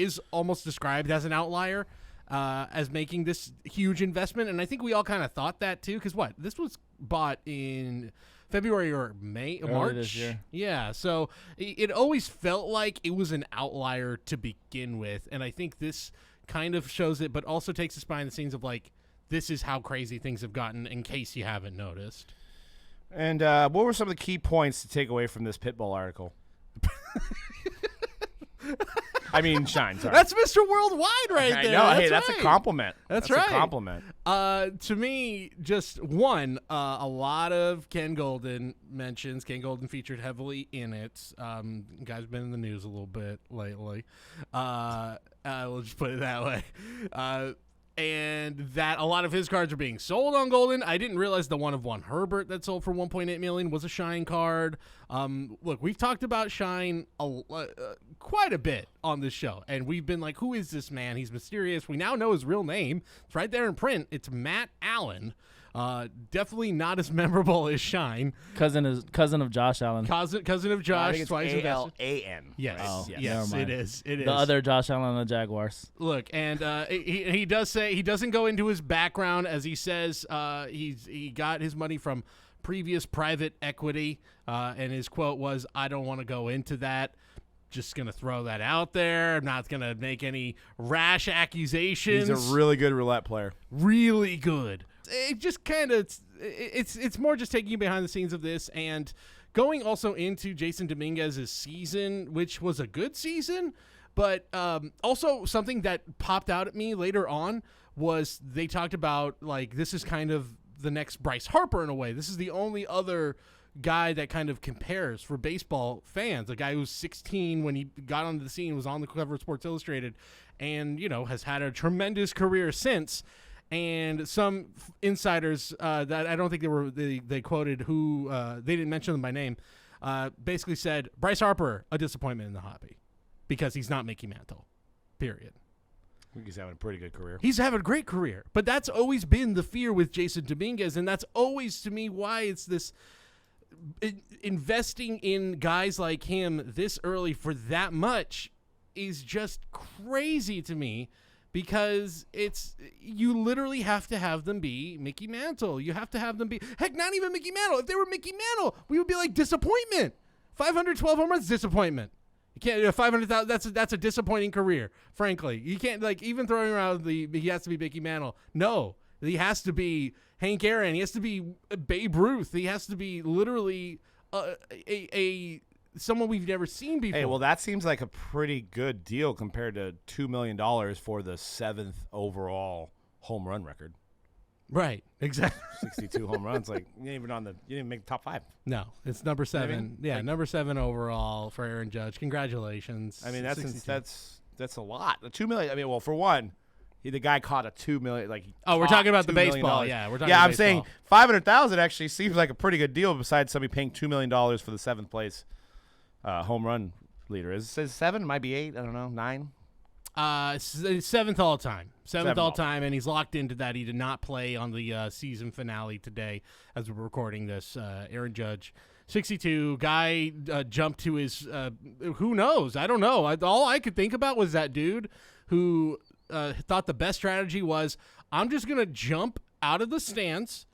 is almost described as an outlier, as making this huge investment. And I think we all kind of thought that too, because this was bought in February or March this year. Yeah, so it always felt like it was an outlier to begin with, and I think this kind of shows it, but also takes us behind the scenes of, like, this is how crazy things have gotten, in case you haven't noticed. And what were some of the key points to take away from this Pitbull article? I mean, Shine, sorry. That's Mr. Worldwide right there. No, that's hey, that's right. a compliment. That's right. A compliment. To me, just one, a lot of Ken Golden mentions. Ken Golden featured heavily in it. Guy's been in the news a little bit lately. We'll just put it that way. And that a lot of his cards are being sold on Golden. I didn't realize the one-of-one Herbert that sold for $1.8 million was a Shine card. Look, we've talked about Shine quite a bit on this show, and we've been like, who is this man? He's mysterious. We now know his real name. It's right there in print. It's Matt Allen. Definitely not as memorable as Shine. Cousin of Josh Allen. Cousin of Josh. I think it's A-L-A-N. Yes, right? yes, it is. It is the other Josh Allen on the Jaguars. Look, and he does say he doesn't go into his background, as he says he got his money from previous private equity, and his quote was, "I don't want to go into that. Just going to throw that out there. I'm not going to make any rash accusations." He's a really good roulette player. Really good. It just kind of it's more just taking you behind the scenes of this, and going also into Jason Dominguez's season, which was a good season, but also something that popped out at me later on was they talked about, like, this is kind of the next Bryce Harper in a way. This is the only other guy that kind of compares for baseball fans, a guy who's 16 when he got onto the scene, was on the cover of Sports Illustrated, and has had a tremendous career since. And some insiders that I don't think they quoted who they didn't mention them by name, basically said Bryce Harper a disappointment in the hobby because he's not Mickey Mantle. Period. I think he's having a pretty good career. He's having a great career, but that's always been the fear with Jason Dominguez, and that's always to me why it's this investing in guys like him this early for that much is just crazy to me. Because you literally have to have them be Mickey Mantle. You have to have them be, heck, not even Mickey Mantle. If they were Mickey Mantle, we would be like, disappointment. 512 home runs, disappointment. You can't, 500,000, that's a disappointing career, frankly. You can't, like, even throwing around he has to be Mickey Mantle. No, He has to be Hank Aaron. He has to be Babe Ruth. He has to be literally someone we've never seen before. Hey, well, that seems like a pretty good deal compared to $2 million for the 7th overall home run record. Right, exactly. 62 home runs. Like, you didn't even make the top 5. No, it's number 7. I mean, yeah, number 7 overall for Aaron Judge. Congratulations. I mean, that's a lot. The $2 million. I mean, well, for one, the guy caught a $2 million. Like, we're talking about the baseball. Yeah, we're talking. Yeah, about I'm saying $500,000 actually seems like a pretty good deal. Besides somebody paying $2 million for the 7th place home run leader. It says 7, might be 8. I don't know, 9. 7th all time. 7th all time, and he's locked into that. He did not play on the season finale today as we're recording this. Aaron Judge, 62. Guy jumped to his, who knows? I don't know. All I could think about was that dude who thought the best strategy was, I'm just going to jump out of the stands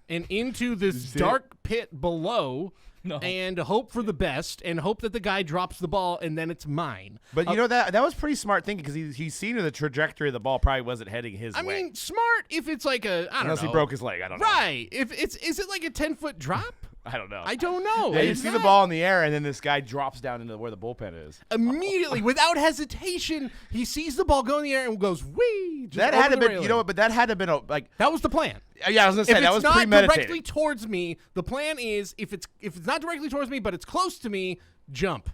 and into this dark pit below. No. And hope for the best, and hope that the guy drops the ball, and then it's mine. But that was pretty smart thinking because he's seen the trajectory of the ball probably wasn't heading his way. I mean, smart if it's like unless he broke his leg. I don't know. Right? Is it like a 10-foot drop? I don't know. I don't know. Yeah, you see the ball in the air, and then this guy drops down into where the bullpen is. Immediately, without hesitation, he sees the ball go in the air and goes, wee! That had to been, but that had to been like that was the plan. Yeah, I was gonna say that was premeditated. If it's not directly towards me, the plan is if it's not directly towards me, but it's close to me, jump.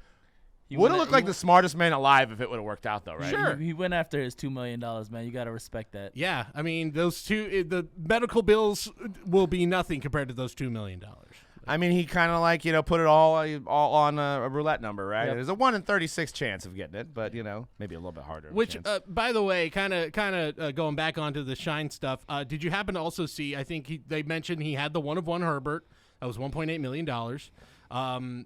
Would have looked like the smartest man alive if it would have worked out, though, right? Sure. He went after his $2 million, man. You got to respect that. Yeah, I mean, those the medical bills will be nothing compared to those $2 million. I mean, he kind of like, put it all on a roulette number, right? Yep. There's a 1 in 36 chance of getting it, but, maybe a little bit harder. Which, by the way, kind of going back onto the Shine stuff, did you happen to also see, I think they mentioned he had the 1-of-1 Herbert. That was $1.8 million.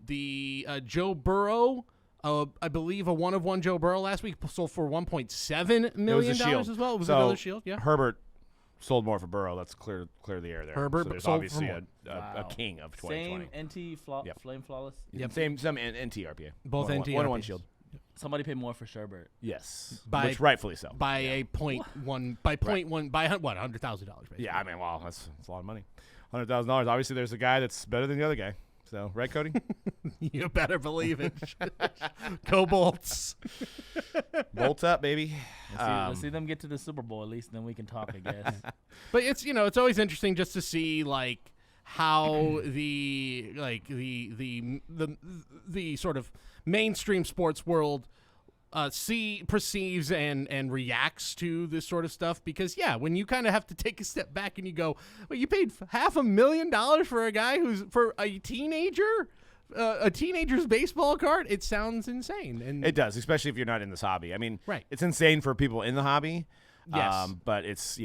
The Joe Burrow, I believe a 1-of-1 Joe Burrow last week sold for $1.7 million as well. It was another shield, yeah. Herbert sold more for Burrow. Let's clear the air there. Herbert so there's sold obviously for a king of 2020. Same NT flame flawless. Yep. Some NT RPA. Both NT 1-1 shield. Somebody paid more for Sherbert. Yes, which rightfully so. By a point one. By point one. By what? $100,000. Yeah, I mean, wow, that's a lot of money. $100,000. Obviously, there's a guy that's better than the other guy. So, right, Cody? You better believe it. Go Bolts. Bolts up, baby. Let's see them get to the Super Bowl at least, and then we can talk, I guess. But it's always interesting just to see like how the sort of mainstream sports world perceives and reacts to this sort of stuff, because when you kind of have to take a step back and you go, well, you paid $500,000 for a guy for a teenager, a teenager's baseball card. It sounds insane, and it does, especially if you're not in this hobby. I mean, right. It's insane for people in the hobby. Yes. But it's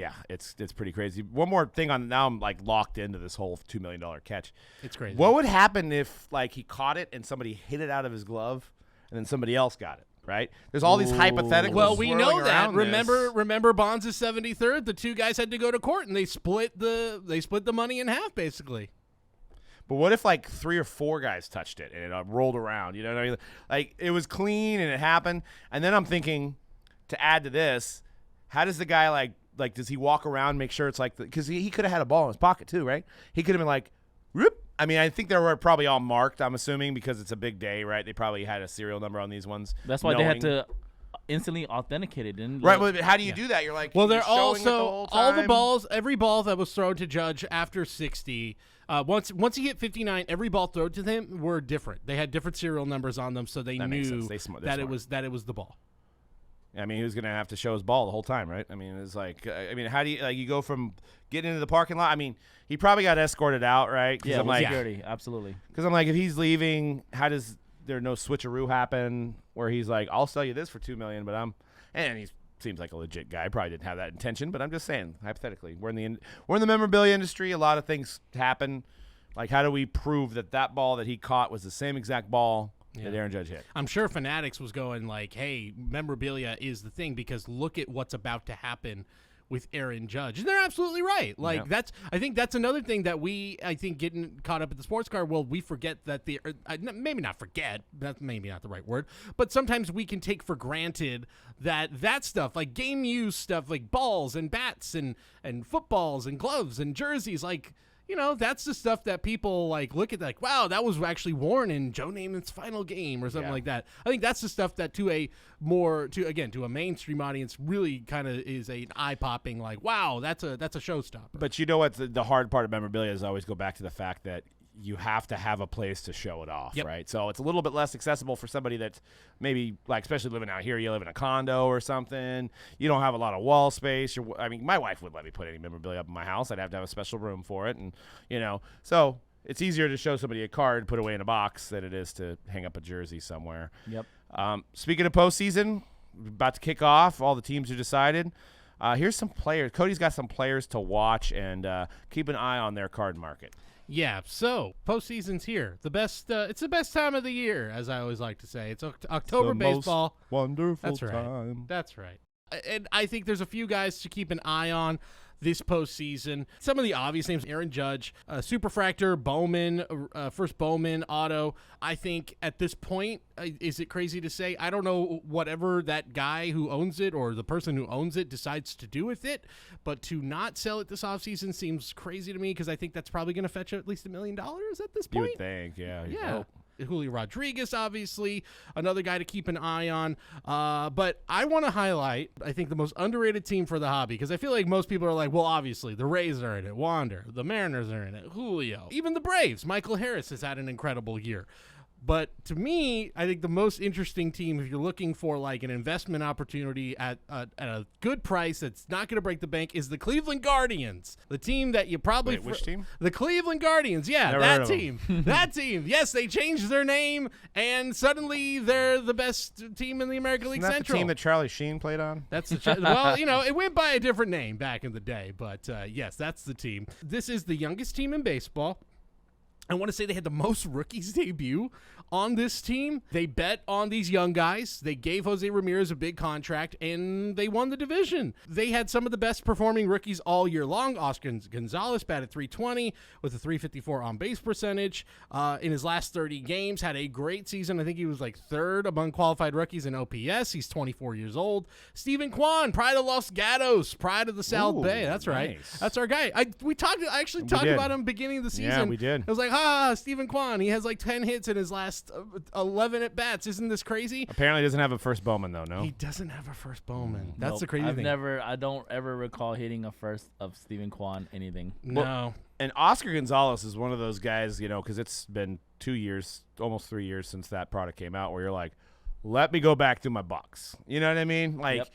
pretty crazy. One more thing now I'm like locked into this whole $2 million catch. It's crazy. What would happen if like he caught it and somebody hit it out of his glove and then somebody else got it? Right? There's all these hypotheticals. Well, we know that. Remember Bonds' 73rd. The two guys had to go to court, and they split the money in half, basically. But what if like 3 or 4 guys touched it and it rolled around? You know what I mean? Like it was clean and it happened. And then I'm thinking, to add to this, how does the guy like does he walk around, make sure it's like because he could have had a ball in his pocket too, right? He could have been like, whoop. I mean, I think they were probably all marked, I'm assuming, because it's a big day, right? They probably had a serial number on these ones. That's why they had to instantly authenticate it, didn't right, but how do you do that? You're like, well, they're also the all the balls, every ball that was thrown to Judge after 60, once he hit 59, every ball thrown to him were different. They had different serial numbers on them, so they knew that it was the ball. I mean, he was going to have to show his ball the whole time, right? I mean, it's like, how do you, you go from getting into the parking lot? I mean, he probably got escorted out, right? Yeah, I'm like, security, absolutely. Because I'm like, if he's leaving, how does there no switcheroo happen where he's like, I'll sell you this for $2 million, but and he seems like a legit guy. Probably didn't have that intention, but I'm just saying, hypothetically, we're in the memorabilia industry. A lot of things happen. Like, how do we prove that ball that he caught was the same exact ball that Aaron Judge hit? I'm sure Fanatics was going like, hey, memorabilia is the thing, because look at what's about to happen with Aaron Judge. And they're absolutely right. Like I think that's another thing that getting caught up at the sports card world, we forget that maybe not forget, that's maybe not the right word, but sometimes we can take for granted that stuff, like game use stuff, like balls and bats and footballs and gloves and jerseys, like, that's the stuff that people like look at, like, wow, that was actually worn in Joe Namath's final game or something like that. I think that's the stuff that to a mainstream audience really kind of is an eye-popping, like, wow, that's a showstopper. But you know what? The hard part of memorabilia is always go back to the fact that you have to have a place to show it off, right? So it's a little bit less accessible for somebody that's maybe, like, especially living out here, you live in a condo or something, you don't have a lot of wall space. I mean, my wife wouldn't let me put any memorabilia up in my house. I'd have to have a special room for it, and, so it's easier to show somebody a card put away in a box than it is to hang up a jersey somewhere. Yep. Speaking of postseason, about to kick off, all the teams are decided. Here's some players. Cody's got some players to watch and keep an eye on their card market. Yeah, so postseason's here. It's the best time of the year, as I always like to say. It's October baseball. Wonderful time. Right. That's right. And I think there's a few guys to keep an eye on this postseason. Some of the obvious names: Aaron Judge, Superfractor, Bowman, first Bowman auto. I think at this point, is it crazy to say? I don't know whatever that guy who owns it or the person who owns it decides to do with it, but to not sell it this offseason seems crazy to me, because I think that's probably going to fetch at least $1 million at this point. You would think, yeah. Yeah. Julio Rodriguez, obviously, another guy to keep an eye on. But I want to highlight, I think, the most underrated team for the hobby, because I feel like most people are like, well, obviously, the Rays are in it, Wander, the Mariners are in it, Julio, even the Braves. Michael Harris has had an incredible year. But to me, I think the most interesting team, if you're looking for like an investment opportunity at a good price that's not going to break the bank, is the Cleveland Guardians. The team that you probably... Wait, which team? The Cleveland Guardians. Yeah, Never that team. That team. Yes, they changed their name, and suddenly they're the best team in the American League Isn't that Central. the team that Charlie Sheen played on? That's the well, it went by a different name back in the day, but yes, that's the team. This is the youngest team in baseball. I want to say they had the most rookies debut on this team. They bet on these young guys. They gave Jose Ramirez a big contract, and they won the division. They had some of the best performing rookies all year long. Oscar Gonzalez batted .320 with a .354 on-base percentage. In his last 30 games, had a great season. I think he was like third among qualified rookies in OPS. He's 24 years old. Stephen Kwan, pride of Los Gatos, pride of the South Bay. That's right. Nice. That's our guy. I actually talked about him beginning of the season. Yeah, we did. I was like, Stephen Kwan. He has like 10 hits in his last 11 at bats. Isn't this crazy? Apparently doesn't have a first Bowman, though, no? He doesn't have a first Bowman. That's Nope. the crazy thing. I don't ever recall hitting a first of Stephen Kwan anything. No. Well, and Oscar Gonzalez is one of those guys, because it's been 2 years, almost 3 years since that product came out, where you're like, let me go back to my box. You know what I mean? Like, Yep.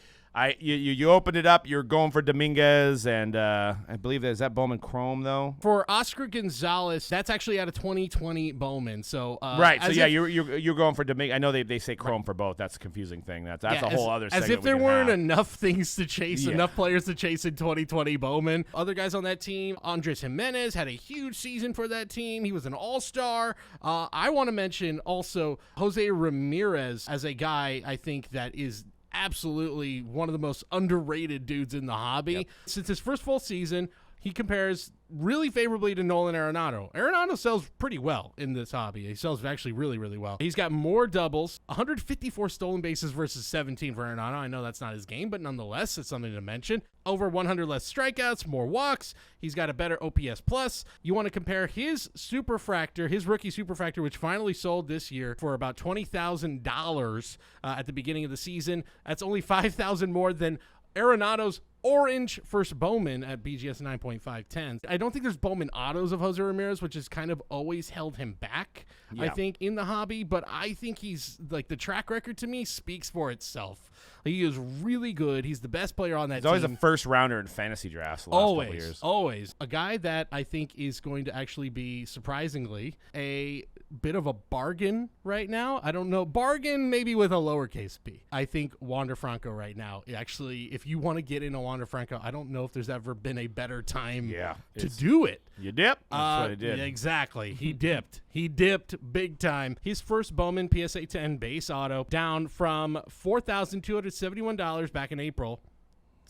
You opened it up, you're going for Dominguez, and I believe is that Bowman Chrome, though? For Oscar Gonzalez, that's actually out of 2020 Bowman. So right. So yeah, you're going for Dominguez. I know they say Chrome for both. That's a confusing thing. That's a whole other segment. As if there we can weren't have. enough things to chase, enough players to chase in 2020 Bowman. Other guys on that team, Andres Jimenez had a huge season for that team. He was an all-star. I want to mention also Jose Ramirez as a guy I think that is absolutely one of the most underrated dudes in the hobby. Yep. Since his first full season, he compares really favorably to Nolan Arenado. Arenado sells pretty well in this hobby. He sells actually really, really well. He's got more doubles, 154 stolen bases versus 17 for Arenado. I know that's not his game, but nonetheless, it's something to mention. Over 100 less strikeouts, more walks. He's got a better OPS plus. You want to compare his Superfractor, his rookie Superfractor, which finally sold this year for about $20,000 at the beginning of the season. That's only $5,000 more than Arenado's orange first Bowman at BGS 9.510. I don't think there's Bowman autos of Jose Ramirez, which has kind of always held him back, I think, in the hobby. But I think he's, like, the track record to me speaks for itself. He is really good. He's the best player on that team. He's always a first rounder in fantasy drafts the last couple of years. Always. A guy that I think is going to actually be, surprisingly, a bit of a bargain right now. I don't know. Bargain maybe with a lowercase b. I think Wander Franco right now, actually, if you want to get into Wander Franco, I don't know if there's ever been a better time to do it. You dip? That's what he did. Exactly. He dipped. He dipped big time. His first Bowman PSA 10 base auto down from $4,271 back in April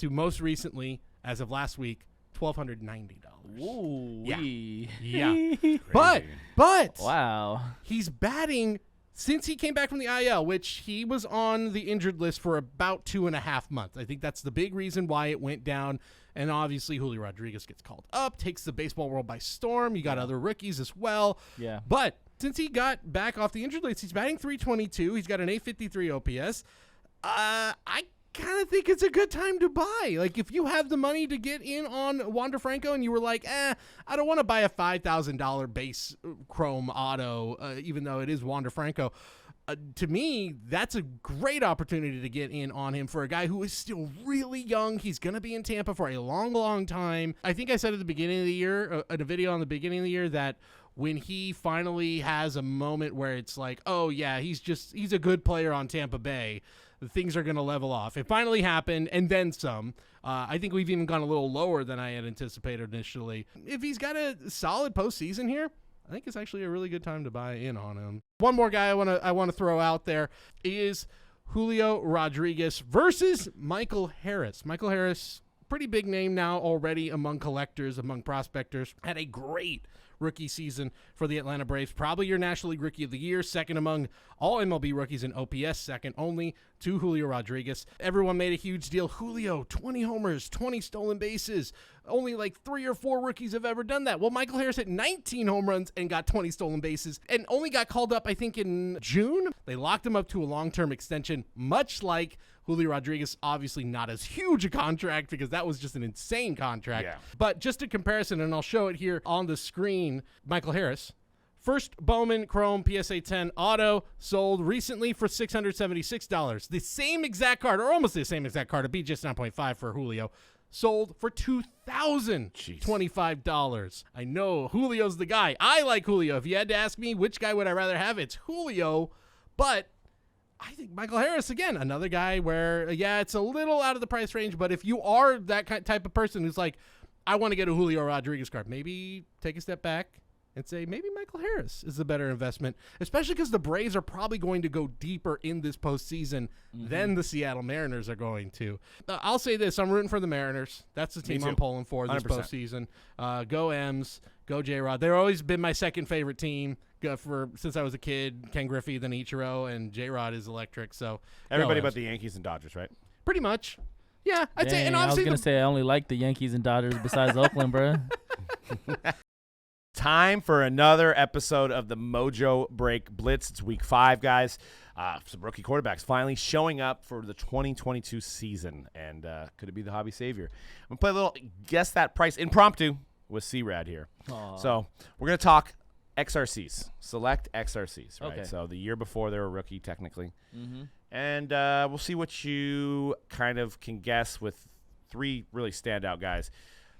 to most recently as of last week, $1,290. Ooh. Yeah. But Wow. he's batting since he came back from the IL, which he was on the injured list for about 2.5 months. I think that's the big reason why it went down. And obviously, Julio Rodriguez gets called up, takes the baseball world by storm. You got other rookies as well. Yeah. But since he got back off the injured list, he's batting .322. He's got an .853 OPS. I kind of think it's a good time to buy. Like, if you have the money to get in on Wander Franco and you were like, I don't want to buy a $5,000 base chrome auto, even though it is Wander Franco. To me, that's a great opportunity to get in on him for a guy who is still really young. He's going to be in Tampa for a long, long time. I think I said at the beginning of the year, in a video on the beginning of the year, that when he finally has a moment where it's like, oh, yeah, he's a good player on Tampa Bay, things are going to level off. It finally happened, and then some. I think we've even gone a little lower than I had anticipated initially. If he's got a solid postseason here, I think it's actually a really good time to buy in on him. One more guy I want to throw out there is Julio Rodriguez versus Michael Harris. Michael Harris, pretty big name now already among collectors, among prospectors, had a great rookie season for the Atlanta Braves. Probably your National League Rookie of the Year, second among all MLB rookies in OPS, second only to Julio Rodriguez. Everyone made a huge deal. Julio, 20 homers, 20 stolen bases. Only like 3 or 4 rookies have ever done that. Well, Michael Harris hit 19 home runs and got 20 stolen bases and only got called up, I think, in June. They locked him up to a long-term extension, much like Julio Rodriguez, obviously not as huge a contract because that was just an insane contract. Yeah. But just a comparison, and I'll show it here on the screen. Michael Harris, first Bowman Chrome PSA 10 auto, sold recently for $676. The same exact card, or almost the same exact card, a BGS 9.5 for Julio, sold for $2,025. I know Julio's the guy. I like Julio. If you had to ask me which guy would I rather have, it's Julio. But I think Michael Harris, again, another guy where, it's a little out of the price range, but if you are that type of person who's like, I want to get a Julio Rodriguez card, maybe take a step back and say maybe Michael Harris is the better investment, especially because the Braves are probably going to go deeper in this postseason than the Seattle Mariners are going to. I'll say this. I'm rooting for the Mariners. That's the team I'm pulling for this 100%. Postseason. Go M's. Go J-Rod. They've always been my second favorite team since I was a kid. Ken Griffey, then Ichiro, and J-Rod is electric. So everybody but the Yankees and Dodgers, right? Pretty much. Yeah, I'd say. And obviously I was going to say I only like the Yankees and Dodgers besides Oakland, bro. Time for another episode of the Mojobreak Blitz. It's week 5, guys. Some rookie quarterbacks finally showing up for the 2022 season. And could it be the hobby savior? I'm going to play a little Guess That Price impromptu with C-Rad here. Aww. So we're going to talk XRCs, select XRCs, right? Okay. So the year before they were a rookie, technically. Mm-hmm. And we'll see what you kind of can guess with 3 really standout guys.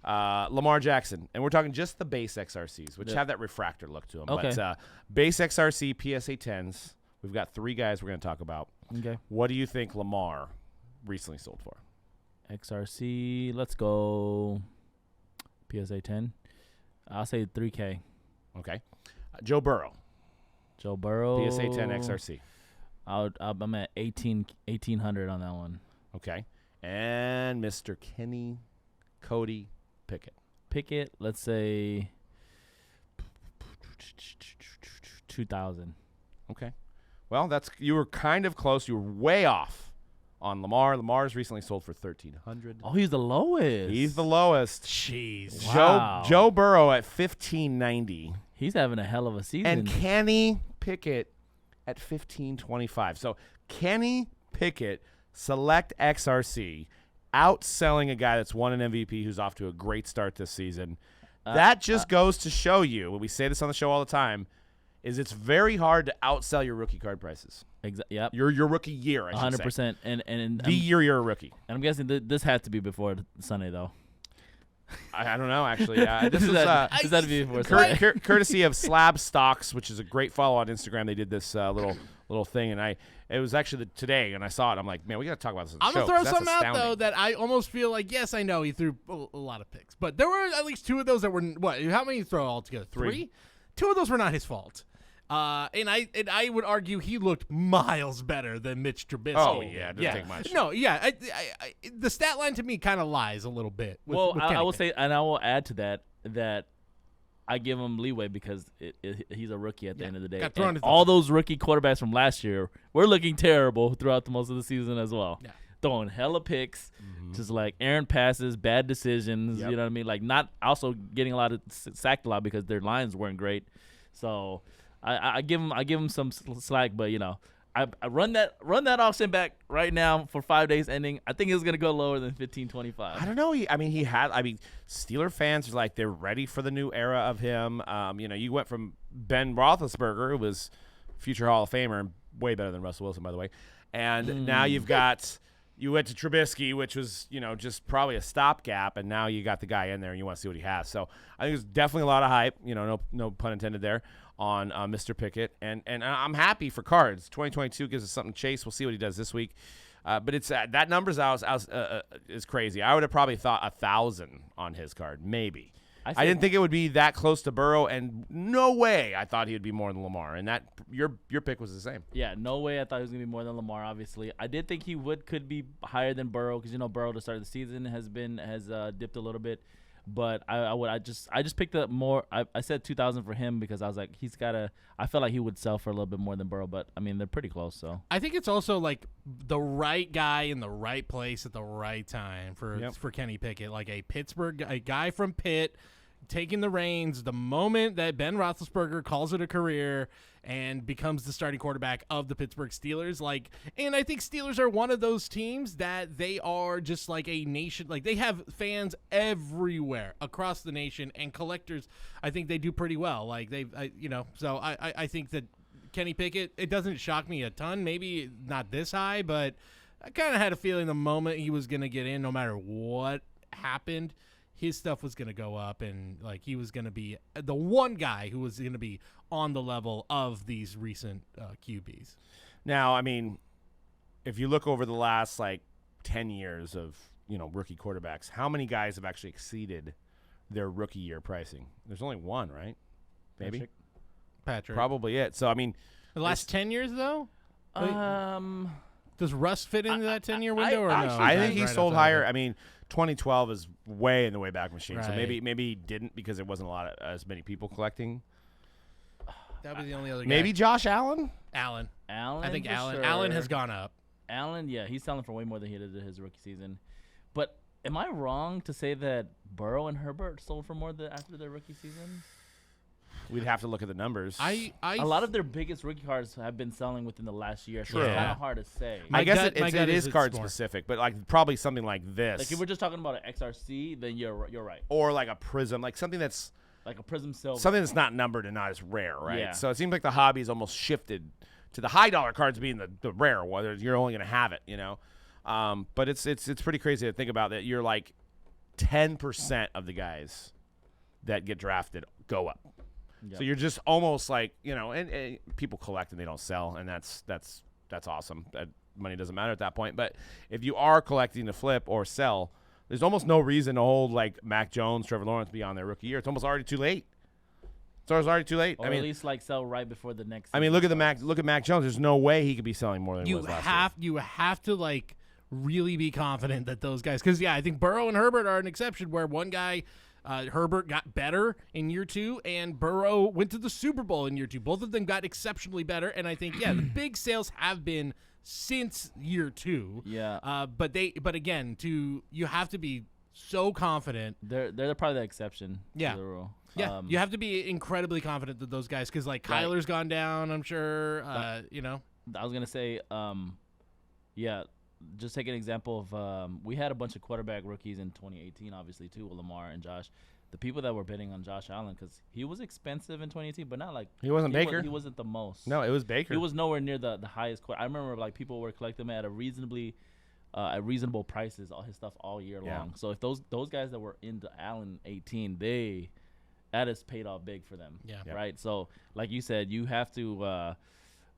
Lamar Jackson, and we're talking just the base XRCs, which have that refractor look to them. Okay. But base XRC PSA 10s, we've got 3 guys we're going to talk about. Okay. What do you think Lamar recently sold for? XRC, let's go PSA 10. I'll say $3K. Okay. Joe Burrow. Joe Burrow. PSA 10 XRC. I'm at 1,800 on that one. Okay. And Mr. Cody Pickett, let's say 2,000. Okay. Well, you were kind of close. You were way off on Lamar. Lamar's recently sold for 1,300. Oh, he's the lowest. He's the lowest. Jeez. Wow. Joe Burrow at 1,590. He's having a hell of a season. And Kenny Pickett at 1,525. So Kenny Pickett, select XRC, outselling a guy that's won an MVP who's off to a great start this season. That just goes to show you, when we say this on the show all the time, is it's very hard to outsell your rookie card prices. Yep. Your rookie year, I should 100%. say. And the year you're a rookie. And I'm guessing this had to be before Sunday, though. I don't know, actually. This is that be before Sunday? Courtesy of Slab Stocks, which is a great follow on Instagram. They did this little thing, and it was actually today, and I saw it. I'm like, man, we got to talk about this on the show. I'm going to throw something out, though, that I almost feel like, yes, I know he threw a lot of picks, but there were at least 2 of those that were, how many did you throw all together? 3? 2 of those were not his fault. And I would argue he looked miles better than Mitch Trubisky. Oh, yeah, it doesn't take much. No, yeah. The stat line to me kind of lies a little bit. With I will Kenny say, and I will add to that I give him leeway because he's a rookie at the end of the day. And all those rookie quarterbacks from last year were looking terrible throughout most of the season as well. Yeah. Throwing hella picks, just like errant passes, bad decisions. You know what I mean? Like not also getting sacked a lot because their lines weren't great. So I give him some slack, but I run that auction back right now for 5 days ending. I think it's gonna go lower than 15.25. I don't know. Steeler fans are like they're ready for the new era of him. You went from Ben Roethlisberger, who was future Hall of Famer and way better than Russell Wilson, by the way, and now you went to Trubisky, which was just probably a stopgap, and now you got the guy in there and you want to see what he has. So I think there's definitely a lot of hype. No pun intended there. On Mr. Pickett, and I'm happy for Cards. 2022 gives us something to chase. We'll see what he does this week, but it's that numbers is crazy. I would have probably thought 1,000 on his card, maybe. I didn't think it would be that close to Burrow, and no way I thought he would be more than Lamar. And that your pick was the same. Yeah, no way I thought he was gonna be more than Lamar. Obviously, I did think he could be higher than Burrow because Burrow to start the season has dipped a little bit. But I just picked up more. I said 2,000 for him because I was like I felt like he would sell for a little bit more than Burrow, but I mean they're pretty close. So I think it's also like the right guy in the right place at the right time for Kenny Pickett, like a guy from Pitt taking the reins the moment that Ben Roethlisberger calls it a career and becomes the starting quarterback of the Pittsburgh Steelers. And I think Steelers are one of those teams that they are just like a nation. Like they have fans everywhere across the nation and collectors. I think they do pretty well. So I think that Kenny Pickett, it doesn't shock me a ton. Maybe not this high, but I kind of had a feeling the moment he was going to get in, no matter what happened, his stuff was going to go up, and he was going to be the one guy who was going to be on the level of these recent QBs. Now, if you look over the last 10 years of rookie quarterbacks, how many guys have actually exceeded their rookie year pricing? There's only one, right? Maybe Patrick. Probably it. So the last 10 years though. Does Russ fit into that 10-year window or no? I think he sold higher. 2012 is way in the Wayback Machine, right. So maybe he didn't because there wasn't as many people collecting. That was the only other guy. Maybe Josh Allen. Allen. I think Allen. Sure. Allen has gone up. Allen, yeah, he's selling for way more than he did his rookie season. But am I wrong to say that Burrow and Herbert sold for more after their rookie season? We'd have to look at the numbers. A lot of their biggest rookie cards have been selling within the last year. So True. It's kind of hard to say. I guess it is card specific, but probably something like this. Like if we're just talking about an XRC, then you're right. Or like a Prism, something that's like a Prism Silver. Something that's not numbered and not as rare, right? Yeah. So it seems like the hobby's almost shifted to the high dollar cards being the rare, whether you're only going to have it, But it's pretty crazy to think about that. You're 10% of the guys that get drafted go up. Yep. So you're just almost and people collect and they don't sell, and that's awesome. That money doesn't matter at that point. But if you are collecting to flip or sell, there's almost no reason to hold Mac Jones, Trevor Lawrence beyond their rookie year. It's almost already too late. Or at least sell right before the next. Look at Mac Jones. There's no way he could be selling more than he was last year. You have to really be confident that those guys, because I think Burrow and Herbert are an exception where one guy. Herbert got better in year 2, and Burrow went to the Super Bowl in year 2. Both of them got exceptionally better, and I think the big sales have been since year 2. Yeah. But again, you have to be so confident. They're probably the exception. Yeah. To the rule. Yeah. You have to be incredibly confident that those guys, because Kyler's gone down. I'm sure. I was gonna say, yeah. Just take an example of we had a bunch of quarterback rookies in 2018, obviously, too, with Lamar and Josh. The people that were bidding on Josh Allen, because he was expensive in 2018, but not he wasn't Baker. He wasn't the most. No, it was Baker. He was nowhere near the highest. I remember people were collecting him at at reasonable prices, all his stuff all year long. So if those guys that were into Allen 18, that has paid off big for them. Yeah. Right. So like you said, you have to.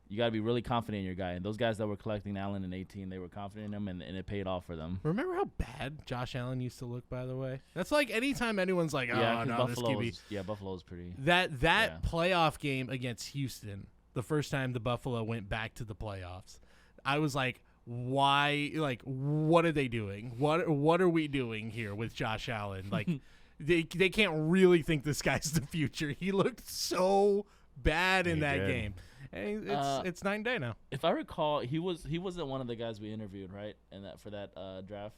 you got to be really confident in your guy. And those guys that were collecting Allen in 18, they were confident in him, and it paid off for them. Remember how bad Josh Allen used to look, by the way? That's like anytime anyone's like, oh, Yeah, 'cause no, this QB. Buffalo's pretty. That playoff game against Houston, the first time the Buffalo went back to the playoffs, I was like, why? Like, what are they doing? What are we doing here with Josh Allen? Like, they can't really think this guy's the future. He looked so bad in that game. And it's night and day now. If I recall, he wasn't one of the guys we interviewed, right? And for that draft.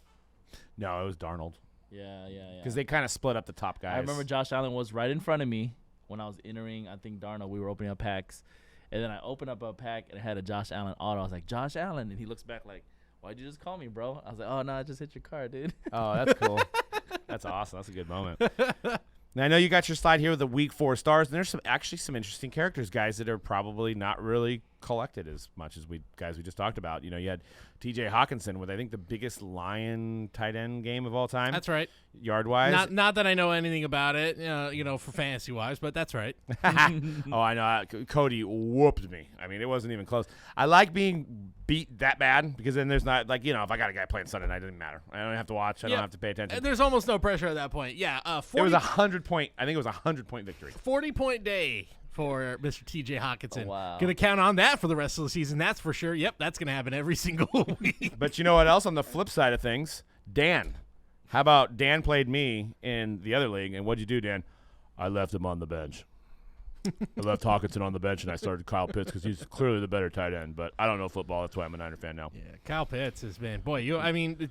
No, it was Darnold. Yeah. Because they kind of split up the top guys. I remember Josh Allen was right in front of me when I was entering. I think Darnold. We were opening up packs, and then I opened up a pack and it had a Josh Allen auto. I was like, Josh Allen, and he looks back like, why'd you just call me, bro? I was like, oh no, I just hit your car, dude. Oh, that's cool. That's awesome. That's a good moment. Now, I know you got your slide here with the week 4 stars, and there's actually some interesting characters, guys, that are probably not really collected as much as we just talked about. You know, you had T.J. Hawkinson with, I think, the biggest Lion tight end game of all time. That's right. Yard-wise. Not that I know anything about it, for fantasy-wise, but that's right. Oh, I know. Cody whooped me. I mean, it wasn't even close. I like being beat that bad because then there's not, like, if I got a guy playing Sunday night, it doesn't matter. I don't have to watch. I don't have to pay attention. There's almost no pressure at that point. Yeah. It was 100-point. I think it was 100-point victory. 40-point day for Mr. T.J. Hawkinson. Oh, wow. Going to count on that for the rest of the season. That's for sure. Yep, that's going to happen every single week. But you know what else on the flip side of things? Dan. How about Dan played me in the other league, and what'd you do, Dan? I left him on the bench. I left Hawkinson on the bench, and I started Kyle Pitts because he's clearly the better tight end. But I don't know football. That's why I'm a Niner fan now. Yeah, Kyle Pitts has been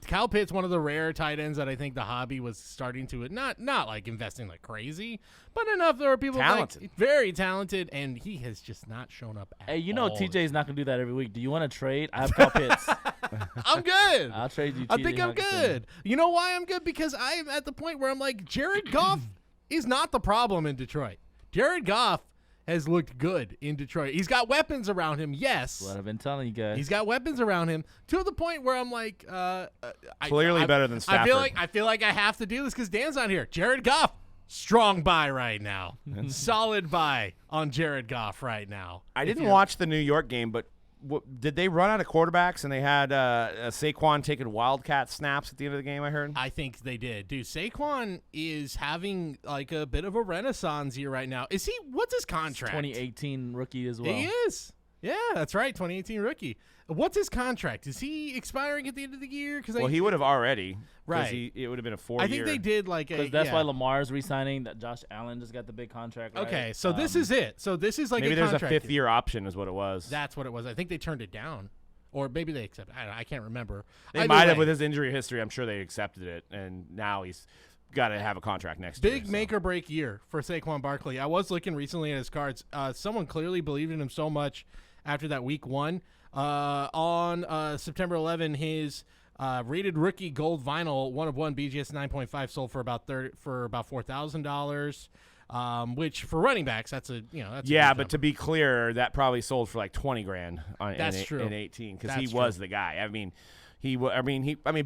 Kyle Pitts, one of the rare tight ends that I think the hobby was starting to not like investing like crazy, but enough there are people talented, very talented, and he has just not shown up. At all. TJ's not gonna do that every week. Do you want to trade? I have Kyle Pitts. I'm good. I'll trade you. I think I'm good. You know why I'm good? Because I am at the point where I'm like, Jared Goff is not the problem in Detroit. Jared Goff has looked good in Detroit. He's got weapons around him, yes. What I've been telling you guys. He's got weapons around him to the point where I'm like, clearly better than Stafford. I feel like I have to do this because Dan's not here. Jared Goff, strong buy right now. Solid buy on Jared Goff right now. I didn't watch the New York game, but did they run out of quarterbacks and they had Saquon taking wildcat snaps at the end of the game, I heard? I think they did. Dude, Saquon is having like a bit of a renaissance here right now. Is he? What's his contract? 2018 rookie as well. He is. Yeah, that's right. 2018 rookie. What's his contract? Is he expiring at the end of the year? Well, he would have already. Right. It would have been a 4-year. I think they did like a. Because that's why Lamar's re-signing. That Josh Allen just got the big contract. Right? Okay, so this is it. So this is like maybe a there's contract. a 5th-year option is what it was. That's what it was. I think they turned it down. Or maybe they accepted. I can't remember. They might have with his injury history. I'm sure they accepted it, and now he's got to have a contract next year. Big make or break year for Saquon Barkley. I was looking recently at his cards. Someone clearly believed in him so much after that week 1. On September 11, his rated rookie gold vinyl 1 of 1 BGS 9.5 sold for about $4,000. Which for running backs, that's a that's yeah. a but to be clear, that probably sold for like $20,000 in 18 because he was the guy. I mean,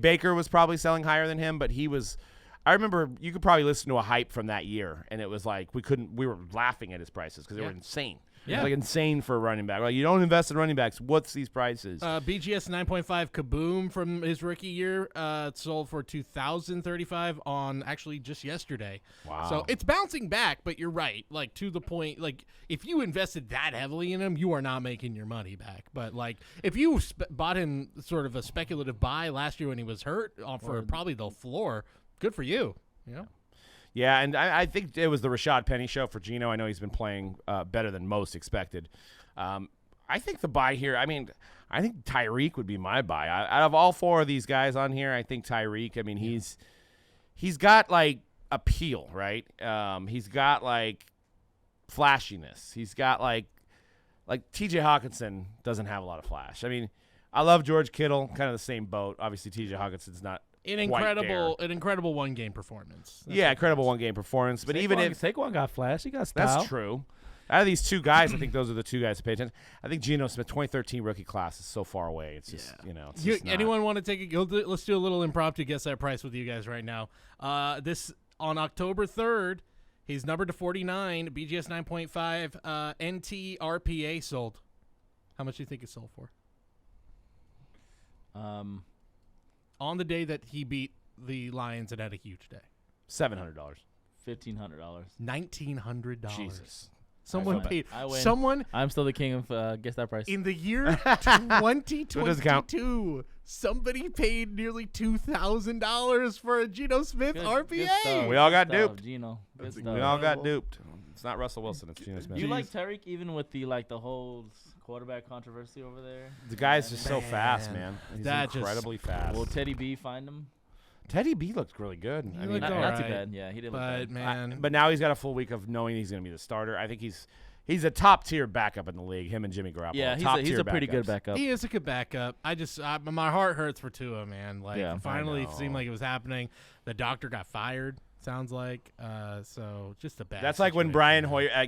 Baker was probably selling higher than him, but he was. I remember you could probably listen to a hype from that year, and it was like we were laughing at his prices because they were insane. Yeah. It was like insane for a running back. Like, you don't invest in running backs. What's these prices? BGS 9.5 Kaboom from his rookie year sold for $2,035 on actually just yesterday. Wow. So it's bouncing back, but you're right. Like, to the point, like, if you invested that heavily in him, you are not making your money back. But, like, if you bought him sort of a speculative buy last year when he was hurt for probably the floor, good for you. You know? Yeah, and I think it was the Rashad Penny show for Geno. I know he's been playing better than most expected. I think the buy here, I think Tyreek would be my buy. Out of all 4 of these guys on here, I think Tyreek, he's got, like, appeal, right? He's got, like, flashiness. He's got, like T.J. Hawkinson doesn't have a lot of flash. I mean, I love George Kittle, kind of the same boat. Obviously, T.J. Hawkinson's not an incredible one-game performance. That's incredible one-game performance. But even if Saquon got flash, he got style. That's true. Out of these 2 guys, I think those are the 2 guys to pay attention. I think Geno Smith, 2013 rookie class, is so far away. It's just, it's just not. Anyone want to take a let's do a little impromptu guess that price with you guys right now. This on October 3rd, he's numbered to 49, BGS 9.5, NT RPA sold. How much do you think it sold for? Um, On the day that he beat the Lions and had a huge day. $700. $1,500. $1,900. Jesus. Someone I paid. win. Someone I'm still the king of guess that price. in the year 2022, count. somebody paid nearly $2,000 for a Geno Smith Good RPA. stuff, We all good got stuff, duped. Gino. Good We stuff. all got duped. It's not Russell Wilson. It's Geno Smith. Do you like Tyreek even with the whole quarterback controversy over there? The guy's just so fast, man. He's That just- incredibly fast. Will Teddy B find him? Teddy B looked really good. He I mean, looked Not, all not too right. bad. Yeah, he didn't look But bad. man, but now he's got a full week of knowing he's going to be the starter. I think he's a top tier backup in the league. Him and Jimmy Garoppolo. Yeah, top he's tier a pretty good backups. backup. he is a good backup. My heart hurts for Tua, man. Like, Yeah. finally, I it seemed know. like it was happening. The doctor got fired. Sounds like. So just a bad. That's like when situation, Brian man. Hoyer.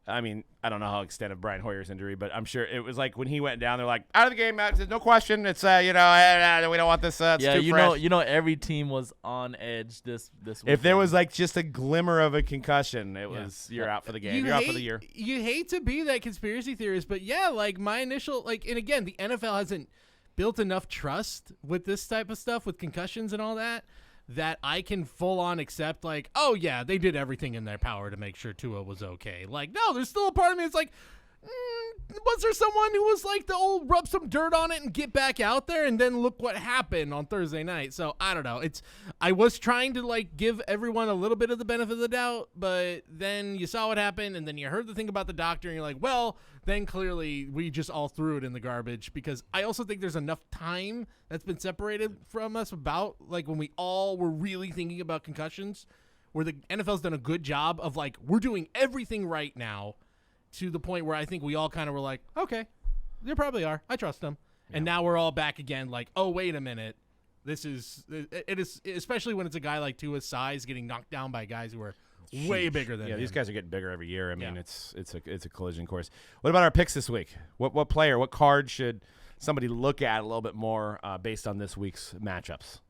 I mean, I don't know how extent Brian Hoyer's injury, but I'm sure it was like when he went down. They're like, out of the game, Matt. No question. It's we don't want this. It's Yeah, too fresh. you know, every team was on edge this week. If there was like just a glimmer of a concussion, it was you're out for the game. You You're out hate, for the year. You hate to be that conspiracy theorist, but yeah, like my initial and again, the NFL hasn't built enough trust with this type of stuff with concussions and all that I can full on accept like, oh yeah, they did everything in their power to make sure Tua was okay. Like, no, there's still a part of me that's like, was there someone who was like the old rub some dirt on it and get back out there, and then look what happened on Thursday night. So I don't know. I was trying to like give everyone a little bit of the benefit of the doubt, but then you saw what happened, and then you heard the thing about the doctor, and you're like, well, then clearly we just all threw it in the garbage, because I also think there's enough time that's been separated from us about like when we all were really thinking about concussions, where the NFL's done a good job of like, we're doing everything right now, to the point where I think we all kind of were like, okay, they probably are. I trust them. Yeah. And now we're all back again like, oh, wait a minute. It is, especially when it's a guy like Tua's size getting knocked down by guys who are way bigger than him. These guys are getting bigger every year. I mean, Yeah. it's a collision course. What about our picks this week? What player, what card should somebody look at a little bit more based on this week's matchups?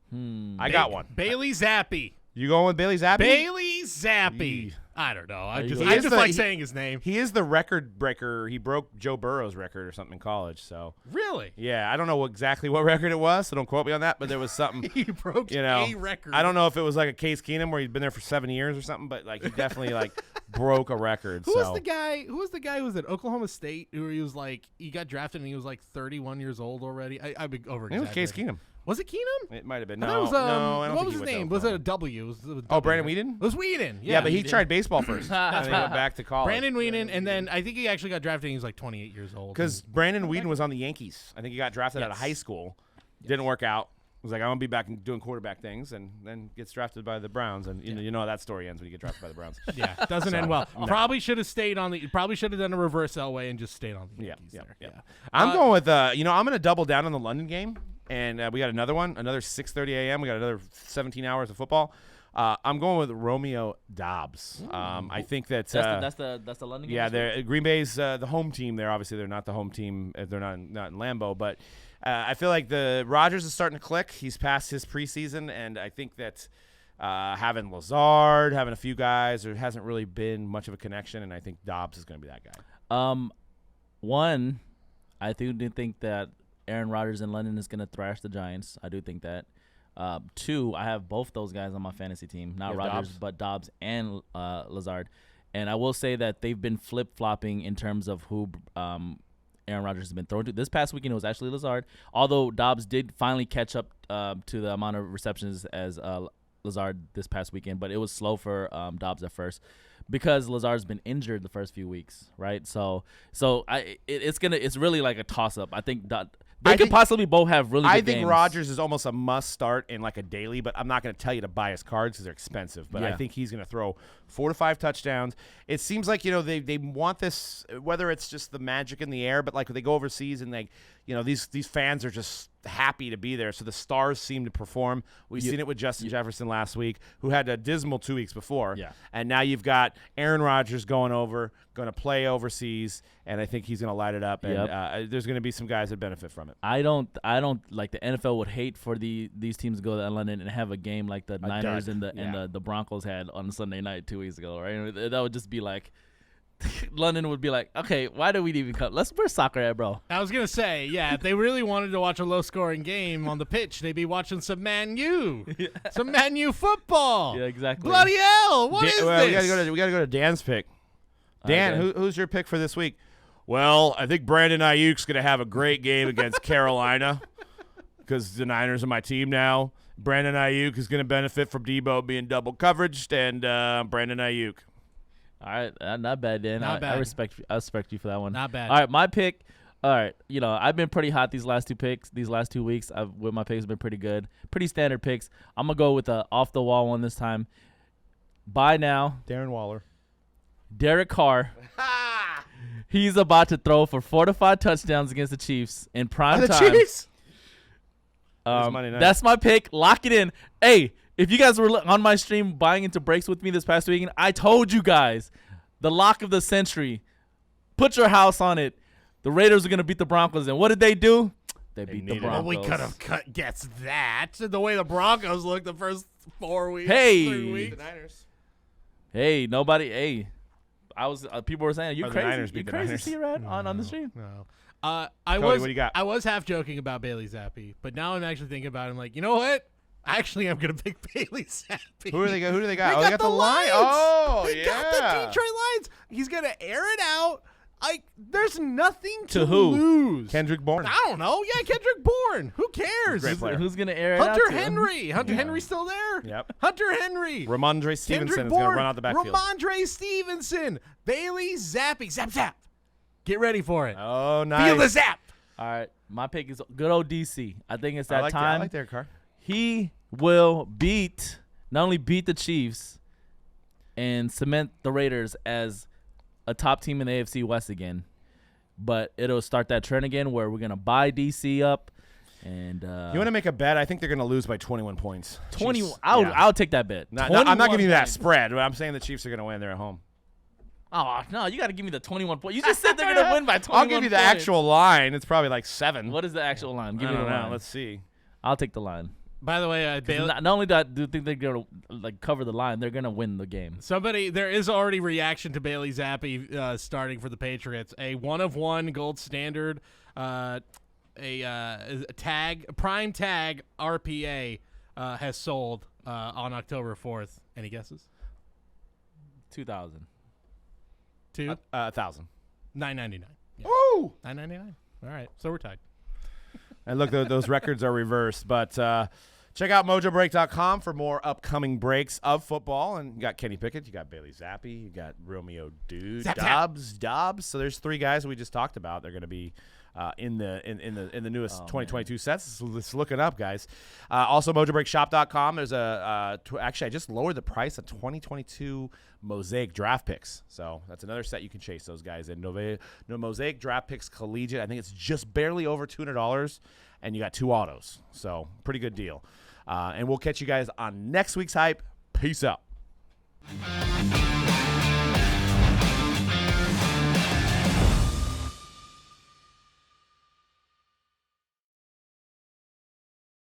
I got one. Bailey Zappe. You going with Bailey Zappe? Bailey Zappe. Yee. I don't know. I you just going? like saying his name. He is the record breaker. He broke Joe Burrow's record or something in college. So Really? yeah, I don't know exactly what record it was, so don't quote me on that. But there was something. He broke a record. I don't know if it was like a Case Keenum where he'd been there for 7 years or something, but like he definitely like broke a record. Who was the guy? Who was the guy who was at Oklahoma State? Who he was like, he got drafted and he was like 31 years old already. I've been over. It was Case Keenum. Was it Keenum? It might have been. I No, thought it was, no, I don't what think was he his went to name? Was it a Oklahoma. W? It was a Oh, W. Brandon Weeden? It was Weeden. Yeah, but he did. tried baseball first. And then he went back to college. Brandon Weeden, and then I think he actually got drafted and he was like 28 years old. Because Brandon Weeden was on the Yankees. I think he got drafted out of Yes. high school. Didn't work out. Was like, I'm gonna be back and doing quarterback things, and then gets drafted by the Browns. And you know how that story ends when you get drafted by the Browns. Yeah, doesn't end well. Probably should have stayed on the. Probably should have done a reverse Elway and just stayed on the Yankees there. Yeah. I'm going with I'm gonna double down on the London game, and we got another one, another 6:30 a.m. We got another 17 hours of football. I'm going with Romeo Doubs. I think that's That's the London game. yeah. this week? They're Green Bay's the home team. There, obviously, they're not the home team. They're not in Lambeau, but I feel like the Rodgers is starting to click. He's past his preseason, and I think that having Lazard, having a few guys, there hasn't really been much of a connection, and I think Doubs is going to be that guy. One, I do think that Aaron Rodgers in London is going to thrash the Giants. I do think that. Two, I have both those guys on my fantasy team, not You have Rodgers, Dobbs? but Dobbs and Lazard. And I will say that they've been flip-flopping in terms of who Aaron Rodgers has been thrown to. This past weekend, it was actually Lazard, although Dobbs did finally catch up to the amount of receptions as Lazard this past weekend, but it was slow for Dobbs at first because Lazard's been injured the first few weeks, right? So it's really like a toss-up. I think they could possibly both have really good I think games. Rodgers is almost a must start in like a daily, but I'm not going to tell you to buy his cards because they're expensive. But I Yeah. think he's going to throw 4 to 5 touchdowns. It seems like they want this, whether it's just the magic in the air, but like they go overseas and these fans are just happy to be there. So the stars seem to perform. We've seen it with Justin Jefferson last week, who had a dismal 2 weeks before. Yeah. And now you've got Aaron Rodgers going to play overseas, and I think he's going to light it up. And there's going to be some guys that benefit from it. I don't like the NFL would hate for these teams to go to London and have a game like the Niners dud. and the Broncos had on Sunday night 2 weeks ago, right? That would just be like London would be like, okay, why do we even come? Where's soccer at, bro? I was going to say, yeah, if they really wanted to watch a low-scoring game on the pitch, they'd be watching some Man U. Some Man U football. Yeah, exactly. Bloody hell, what is this? We gotta go to Dan's pick. Dan, Okay. who's your pick for this week? Well, I think Brandon Ayuk's going to have a great game against Carolina because the Niners are my team now. Brandon Ayuk is going to benefit from Debo being double coveraged, and Brandon Ayuk. All right, not bad, Dan. Not bad. I respect you for that one. Not bad. All right, my pick. All right, I've been pretty hot these last 2 picks. These last 2 weeks, with my picks have been pretty good. Pretty standard picks. I'm going to go with a off-the-wall one this time. Buy now. Darren Waller. Derek Carr. He's about to throw for 4 to 5 touchdowns against the Chiefs in prime time. The Chiefs? Monday night. That's my pick. Lock it in. Hey, if you guys were on my stream buying into breaks with me this past weekend, I told you guys the lock of the century. Put your house on it. The Raiders are going to beat the Broncos. And what did they do? They beat the needed it. Broncos. Well, we could have guessed that. The way the Broncos looked the first 4 weeks. Hey. 3 weeks. The Niners. Hey, nobody. Hey, I was. People were saying, "Are you the crazy? Niners You beat the crazy, Niners. C-Rad on the stream?" No. Cody, what do you got? I was half joking about Bailey Zappe, but now I'm actually thinking about it. I'm like, you know what? Actually, I'm gonna pick Bailey Zappe. Who do they got? They They got the Lions. Oh, They got the Detroit Lions. He's gonna air it out. There's nothing To to who? lose. Kendrick Bourne. I don't know. Yeah, Kendrick Bourne. Who cares? Great player. Who's gonna air it out? Hunter to him? Henry. Hunter Henry's still there. Yep. Hunter Henry. Ramondre Stevenson Kendrick is going to Bourne. run out the backfield. Ramondre Stevenson. Bailey Zappe. Zap, zap. Get ready for it. Oh, nice. Feel the zap. All right, my pick is good old DC. I think it's that I time. like Derek Carr. He will not only beat the Chiefs and cement the Raiders as a top team in the AFC West again, but it'll start that trend again where we're gonna buy DC up. And You want to make a bet? I think they're going to lose by 21 points. 20. Chiefs. I'll Yeah. I'll take that bet. I'm not 21 giving you that points. spread, but I'm saying the Chiefs are going to win. They're at home. Oh no, you got to give me the 21 points. You just said they're gonna win by 21. I'll give you the points. actual line. It's probably like 7. What is the actual line? Give I me don't the know. line. Let's see. I'll take the line. By the way, Bailey. Not only do I think they're gonna cover the line, they're gonna win the game. There is already reaction to Bailey Zappe starting for the Patriots. A 1-of-1 gold standard, a prime tag RPA has sold on October 4th. Any guesses? 2,000. Two? 1,000. $9.99. Yeah. Woo! $9.99. All right, so we're tied. And look, those records are reversed. But check out Mojobreak.com for more upcoming breaks of football. And you got Kenny Pickett, you got Bailey Zappe, you got Romeo Dobbs. So there's 3 guys we just talked about. They're going to be in the newest 2022 sets. It's looking up, guys. Also, MojobreakShop.com. There's actually I just lowered the price of 2022 Mosaic draft picks. So that's another set you can chase those guys in. No Mosaic draft picks collegiate. I think it's just barely over $200, and you got 2 autos. So pretty good deal. And we'll catch you guys on next week's hype. Peace out.